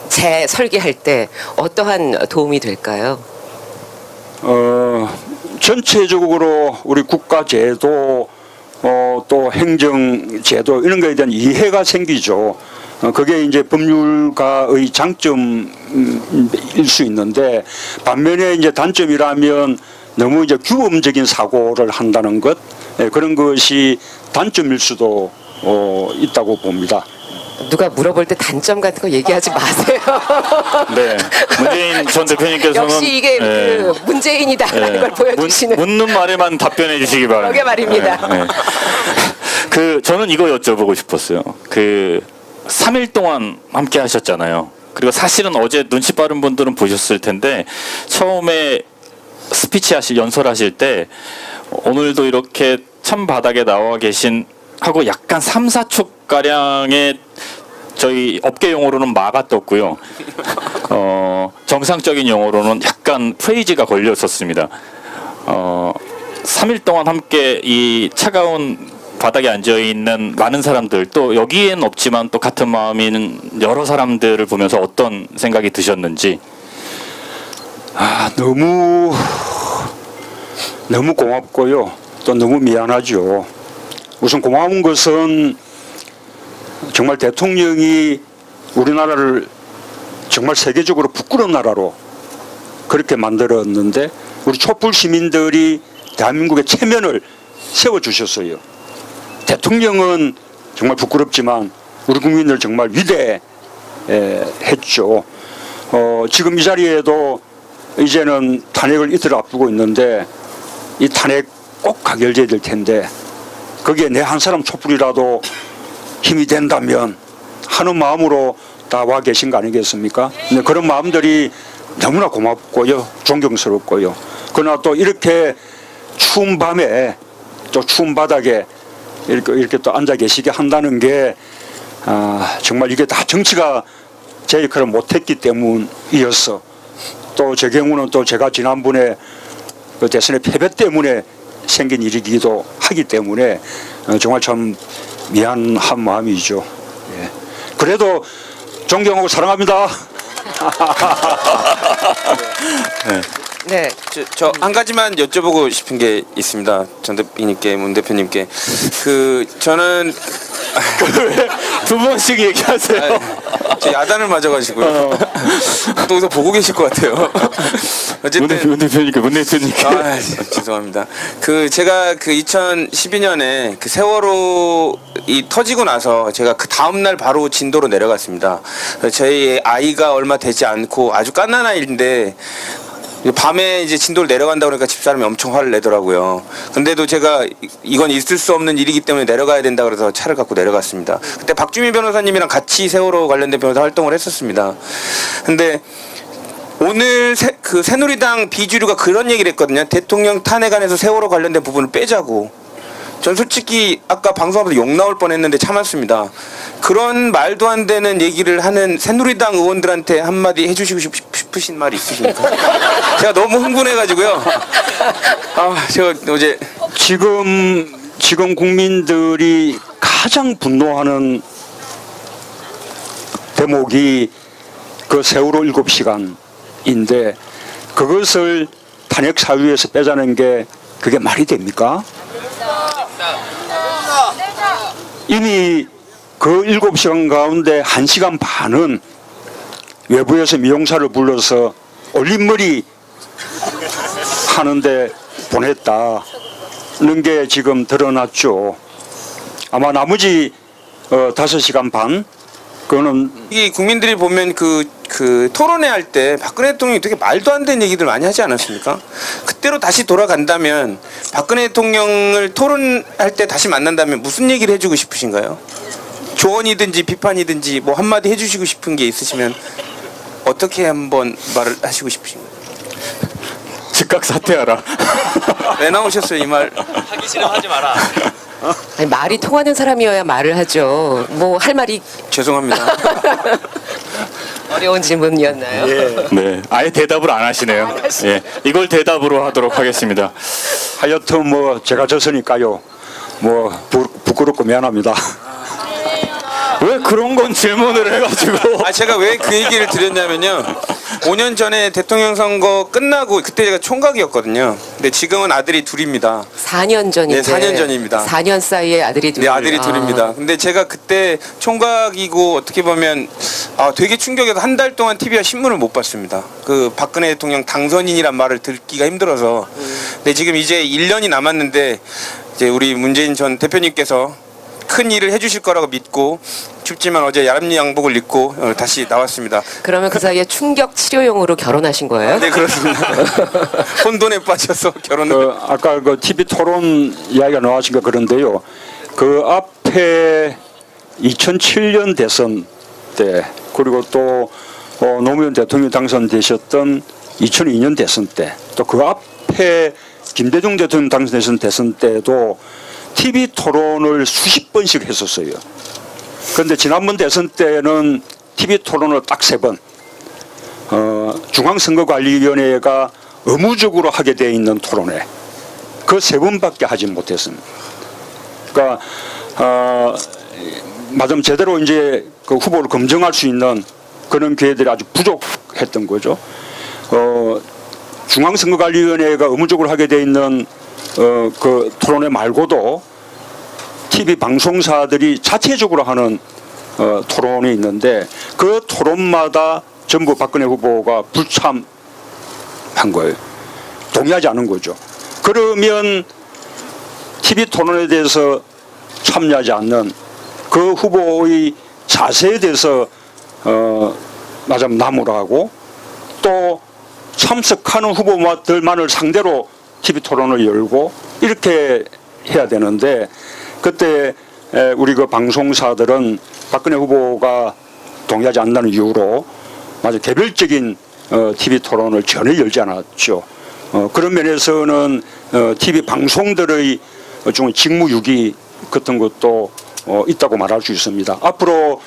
Speaker 1: 재설계할 때 어떠한 도움이 될까요?
Speaker 3: 전체적으로 우리 국가 제도 또 행정 제도 이런 거에 대한 이해가 생기죠. 그게 이제 법률가의 장점일 수 있는데 반면에 이제 단점이라면 너무 이제 규범적인 사고를 한다는 것 그런 것이 단점일 수도 있다고 봅니다.
Speaker 1: 누가 물어볼 때 단점 같은 거 얘기하지 마세요.
Speaker 2: 네, 문재인 전 대표님께서는
Speaker 1: 역시 이게 그 문재인이다라는 걸 보여주시는.
Speaker 2: 묻는 말에만 답변해 주시기 바랍니다.
Speaker 1: 그러게 말입니다.
Speaker 2: 그 저는 이거 여쭤보고 싶었어요. 그 3일 동안 함께 하셨잖아요. 그리고 사실은 어제 눈치 빠른 분들은 보셨을 텐데 처음에 스피치 연설하실 때 오늘도 이렇게 참 바닥에 나와 계신 하고 약간 3, 4초 가량의 저희 업계 용어로는 마가 떴고요. 정상적인 용어로는 약간 프레이즈가 걸렸었습니다. 3일 동안 함께 이 차가운 바닥에 앉아있는 많은 사람들 또 여기엔 없지만 또 같은 마음인 여러 사람들을 보면서 어떤 생각이 드셨는지.
Speaker 3: 너무 고맙고요. 또 너무 미안하죠. 우선 고마운 것은 정말 대통령이 우리나라를 정말 세계적으로 부끄러운 나라로 그렇게 만들었는데 우리 촛불 시민들이 대한민국의 체면을 세워주셨어요. 대통령은 정말 부끄럽지만 우리 국민들 정말 위대했죠. 지금 이 자리에도 이제는 탄핵을 이틀 앞두고 있는데 이 탄핵 꼭 가결돼야 될 텐데 거기에 내 한 사람 촛불이라도 힘이 된다면 하는 마음으로 다 와 계신 거 아니겠습니까? 네, 그런 마음들이 너무나 고맙고요. 존경스럽고요. 그러나 또 이렇게 추운 밤에 또 추운 바닥에 이렇게 또 앉아 계시게 한다는 게 정말 이게 다 정치가 제 역할을 못했기 때문이었어. 또 제 경우는 또 제가 지난번에 그 대선의 패배 때문에 생긴 일이기도 하기 때문에 정말 참 미안한 마음이죠. 예. 그래도 존경하고 사랑합니다.
Speaker 1: 네.
Speaker 4: 저 한 가지만 여쭤보고 싶은 게 있습니다. 전 대표님께, 문 대표님께. 저는
Speaker 2: 두 번씩 얘기하세요.
Speaker 4: 저 야단을 맞아가지고요. 또 여기서 보고 계실 것 같아요. 어쨌든
Speaker 2: 문 대표님께.
Speaker 4: 죄송합니다. 제가 2012년에 세월호 터지고 나서 제가 그 다음 날 바로 진도로 내려갔습니다. 저희 아이가 얼마 되지 않고 아주 갓난 아이인데 밤에 이제 진도를 내려간다 그러니까 집사람이 엄청 화를 내더라고요. 근데도 제가 이건 있을 수 없는 일이기 때문에 내려가야 된다 그래서 차를 갖고 내려갔습니다. 그때 박주민 변호사님이랑 같이 세월호 관련된 변호사 활동을 했었습니다. 근데 오늘 새누리당 비주류가 그런 얘기를 했거든요. 대통령 탄핵안에서 세월호 관련된 부분을 빼자고. 전 솔직히 아까 방송하면서 욕 나올 뻔했는데 참았습니다. 그런 말도 안 되는 얘기를 하는 새누리당 의원들한테 한마디 해주시고 싶으신 말이 있으십니까? 제가 너무 흥분해가지고요. 제가 어제
Speaker 3: 지금 국민들이 가장 분노하는 대목이 그 세월호 7시간인데 그것을 탄핵 사유에서 빼자는 게 그게 말이 됩니까? 이미 그 7시간 가운데 1시간 반은 외부에서 미용사를 불러서 올림머리 하는데 보냈다는 게 지금 드러났죠. 아마 나머지 5시간 반 그거는
Speaker 4: 이 국민들이 보면 토론회 할 때 박근혜 대통령이 되게 말도 안 되는 얘기들 많이 하지 않았습니까? 그때로 다시 돌아간다면 박근혜 대통령을 토론할 때 다시 만난다면 무슨 얘기를 해주고 싶으신가요? 조언이든지 비판이든지 뭐 한마디 해주시고 싶은 게 있으시면 어떻게 한번 말을 하시고 싶으신가요?
Speaker 2: 즉각 사퇴하라.
Speaker 4: 왜 나오셨어요 이 말?
Speaker 7: 하기 싫으면 하지 마라.
Speaker 1: 아니, 말이 통하는 사람이어야 말을 하죠. 뭐 할 말이
Speaker 4: 죄송합니다.
Speaker 1: 어려운 질문이었나요?
Speaker 2: 네, 아예 대답을 안 하시네요. 예, 이걸 대답으로 하도록 하겠습니다.
Speaker 3: 하여튼 뭐 제가 졌으니까요. 뭐 부끄럽고 미안합니다.
Speaker 2: 왜 그런 건 질문을 해가지고?
Speaker 4: 제가 왜 그 얘기를 드렸냐면요. 5년 전에 대통령 선거 끝나고 그때 제가 총각이었거든요. 근데 지금은 아들이 둘입니다.
Speaker 1: 4년 전인데.
Speaker 4: 네, 4년 전입니다.
Speaker 1: 4년 사이에 아들이 둘.
Speaker 4: 네, 아들이 둘입니다. 근데 제가 그때 총각이고 어떻게 보면 되게 충격이어서 한 달 동안 TV와 신문을 못 봤습니다. 그 박근혜 대통령 당선인이란 말을 듣기가 힘들어서. 근데 지금 이제 1년이 남았는데 이제 우리 문재인 전 대표님께서 큰 일을 해주실 거라고 믿고 춥지만 어제 야람니 양복을 입고 다시 나왔습니다.
Speaker 1: 그러면 그 사이에 충격 치료용으로 결혼하신 거예요?
Speaker 4: 네, 그렇습니다. 혼돈에 빠져서 결혼을.
Speaker 3: 아까 그 TV 토론 이야기가 나왔으니까 그런데요. 그 앞에 2007년 대선 때 그리고 또 노무현 대통령이 당선되셨던 2002년 대선 때 또 그 앞에 김대중 대통령 당선되신 대선 때도 TV 토론을 수십 번씩 했었어요. 그런데 지난번 대선 때는 TV 토론을 딱 3번 중앙선거관리위원회가 의무적으로 하게 되어 있는 토론회 그 3번밖에 하지 못했습니다. 그러니까 마침 제대로 이제 그 후보를 검증할 수 있는 그런 기회들이 아주 부족했던 거죠. 중앙선거관리위원회가 의무적으로 하게 되어 있는 그 토론회 말고도 TV 방송사들이 자체적으로 하는 토론이 있는데 그 토론마다 전부 박근혜 후보가 불참한 거예요. 동의하지 않은 거죠. 그러면 TV 토론에 대해서 참여하지 않는 그 후보의 자세에 대해서 마침 나무라고 또 참석하는 후보들만을 상대로 TV 토론을 열고 이렇게 해야 되는데 그때 우리 그 방송사들은 박근혜 후보가 동의하지 않는 이유로 아주 개별적인 TV 토론을 전혀 열지 않았죠. 그런 면에서는 TV 방송들의 좀 직무유기 같은 것도 있다고 말할 수 있습니다. 앞으로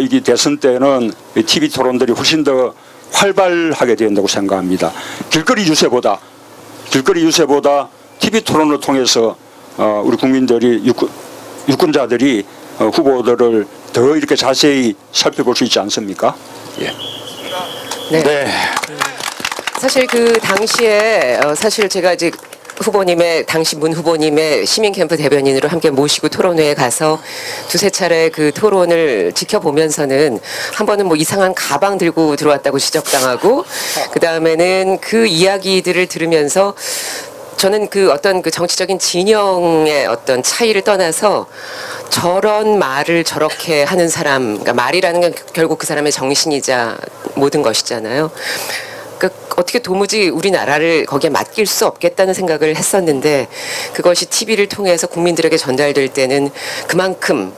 Speaker 3: 이게 대선 때는 TV 토론들이 훨씬 더 활발하게 된다고 생각합니다. 길거리 유세보다 TV 토론을 통해서 우리 국민들이 유권자들이 후보들을 더 이렇게 자세히 살펴볼 수 있지 않습니까? 예.
Speaker 1: 네. 사실 그 당시에 사실 제가 이제 당시 문 후보님의 시민 캠프 대변인으로 함께 모시고 토론회에 가서 두세 차례 그 토론을 지켜보면서는 한 번은 뭐 이상한 가방 들고 들어왔다고 지적당하고 그 다음에는 그 이야기들을 들으면서 저는 그 어떤 그 정치적인 진영의 어떤 차이를 떠나서 저런 말을 저렇게 하는 사람, 그러니까 말이라는 건 결국 그 사람의 정신이자 모든 것이잖아요. 그러니까 어떻게 도무지 우리나라를 거기에 맡길 수 없겠다는 생각을 했었는데 그것이 TV를 통해서 국민들에게 전달될 때는 그만큼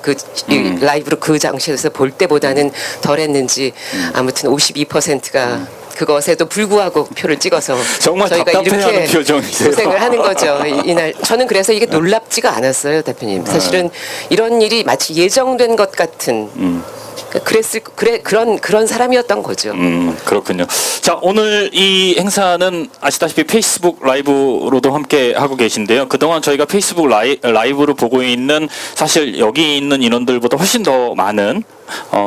Speaker 1: 이 라이브로 그 장소에서 볼 때보다는 덜했는지 아무튼 52%가 그것에도 불구하고 표를 찍어서
Speaker 2: 정말
Speaker 1: 저희가
Speaker 2: 답답해하는
Speaker 1: 이렇게
Speaker 2: 표정이세요.
Speaker 1: 고생을 하는 거죠. 이날 저는 그래서 이게 놀랍지가 않았어요, 대표님. 사실은 이런 일이 마치 예정된 것 같은 그런 사람이었던 거죠.
Speaker 2: 그렇군요. 자, 오늘 이 행사는 아시다시피 페이스북 라이브로도 함께 하고 계신데요. 그동안 저희가 페이스북 라이브로 보고 있는 사실 여기 있는 인원들보다 훨씬 더 많은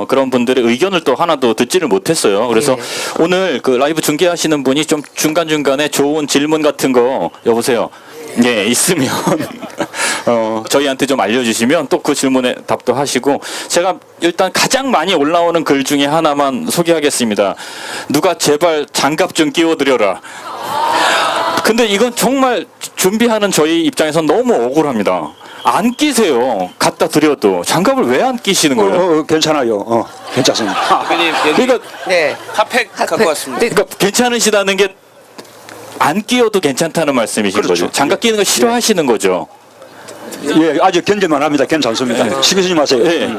Speaker 2: 그런 분들의 의견을 또 하나도 듣지를 못했어요. 그래서 오늘 그 라이브 중계하시는 분이 좀 중간중간에 좋은 질문 같은 거 여보세요. 예, 있으면 저희한테 좀 알려주시면 또 그 질문에 답도 하시고 제가 일단 가장 많이 올라오는 글 중에 하나만 소개하겠습니다. 누가 제발 장갑 좀 끼워드려라. 근데 이건 정말 준비하는 저희 입장에선 너무 억울합니다. 안 끼세요. 갖다 드려도 장갑을 왜 안 끼시는 거예요?
Speaker 3: 괜찮아요. 괜찮습니다.
Speaker 2: 그러니까
Speaker 1: 네.
Speaker 4: 핫팩 갖고 왔습니다.
Speaker 2: 그러니까 괜찮으시다는 게 안 끼워도 괜찮다는 말씀이신
Speaker 3: 그렇죠.
Speaker 2: 거죠. 장갑 끼는 거 싫어하시는 거죠.
Speaker 3: 예, 아주 견딜만 합니다. 괜찮습니다. 신경 쓰지 마세요.
Speaker 2: 예.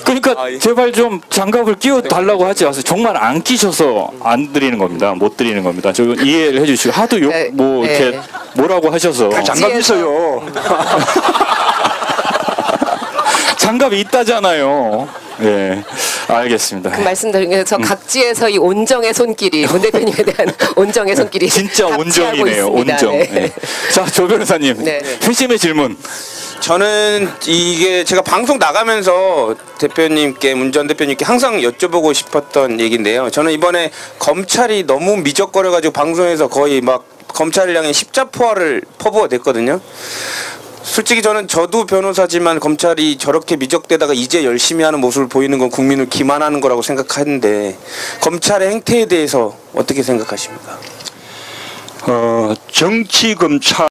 Speaker 2: 그러니까 제발 좀 장갑을 끼워 달라고 하지 마세요. 정말 안 끼셔서 안 드리는 겁니다. 못 드리는 겁니다. 저 이해를 해주시고 하도 욕 뭐 이렇게 뭐라고 하셔서
Speaker 3: 장갑 있어요.
Speaker 2: 장갑이 있다잖아요. 예, 알겠습니다.
Speaker 1: 그 말씀 드리면서 각지에서 이 온정의 손길이 문 대표님에 대한 온정의 손길이
Speaker 2: 진짜
Speaker 1: 각지하고
Speaker 2: 온정이네요.
Speaker 1: 있습니다.
Speaker 2: 온정.
Speaker 1: 네.
Speaker 2: 네. 자, 조 변호사님,
Speaker 1: 네, 네.
Speaker 2: 회심의 질문.
Speaker 4: 저는 이게 제가 방송 나가면서 대표님께 문 전 대표님께 항상 여쭤보고 싶었던 얘기인데요. 저는 이번에 검찰이 너무 미적거려가지고 방송에서 거의 막 검찰을 향해 십자포화를 퍼부어 댔거든요. 솔직히 저도 변호사지만 검찰이 저렇게 미적대다가 이제 열심히 하는 모습을 보이는 건 국민을 기만하는 거라고 생각하는데 검찰의 행태에 대해서 어떻게 생각하십니까?
Speaker 3: 정치 검찰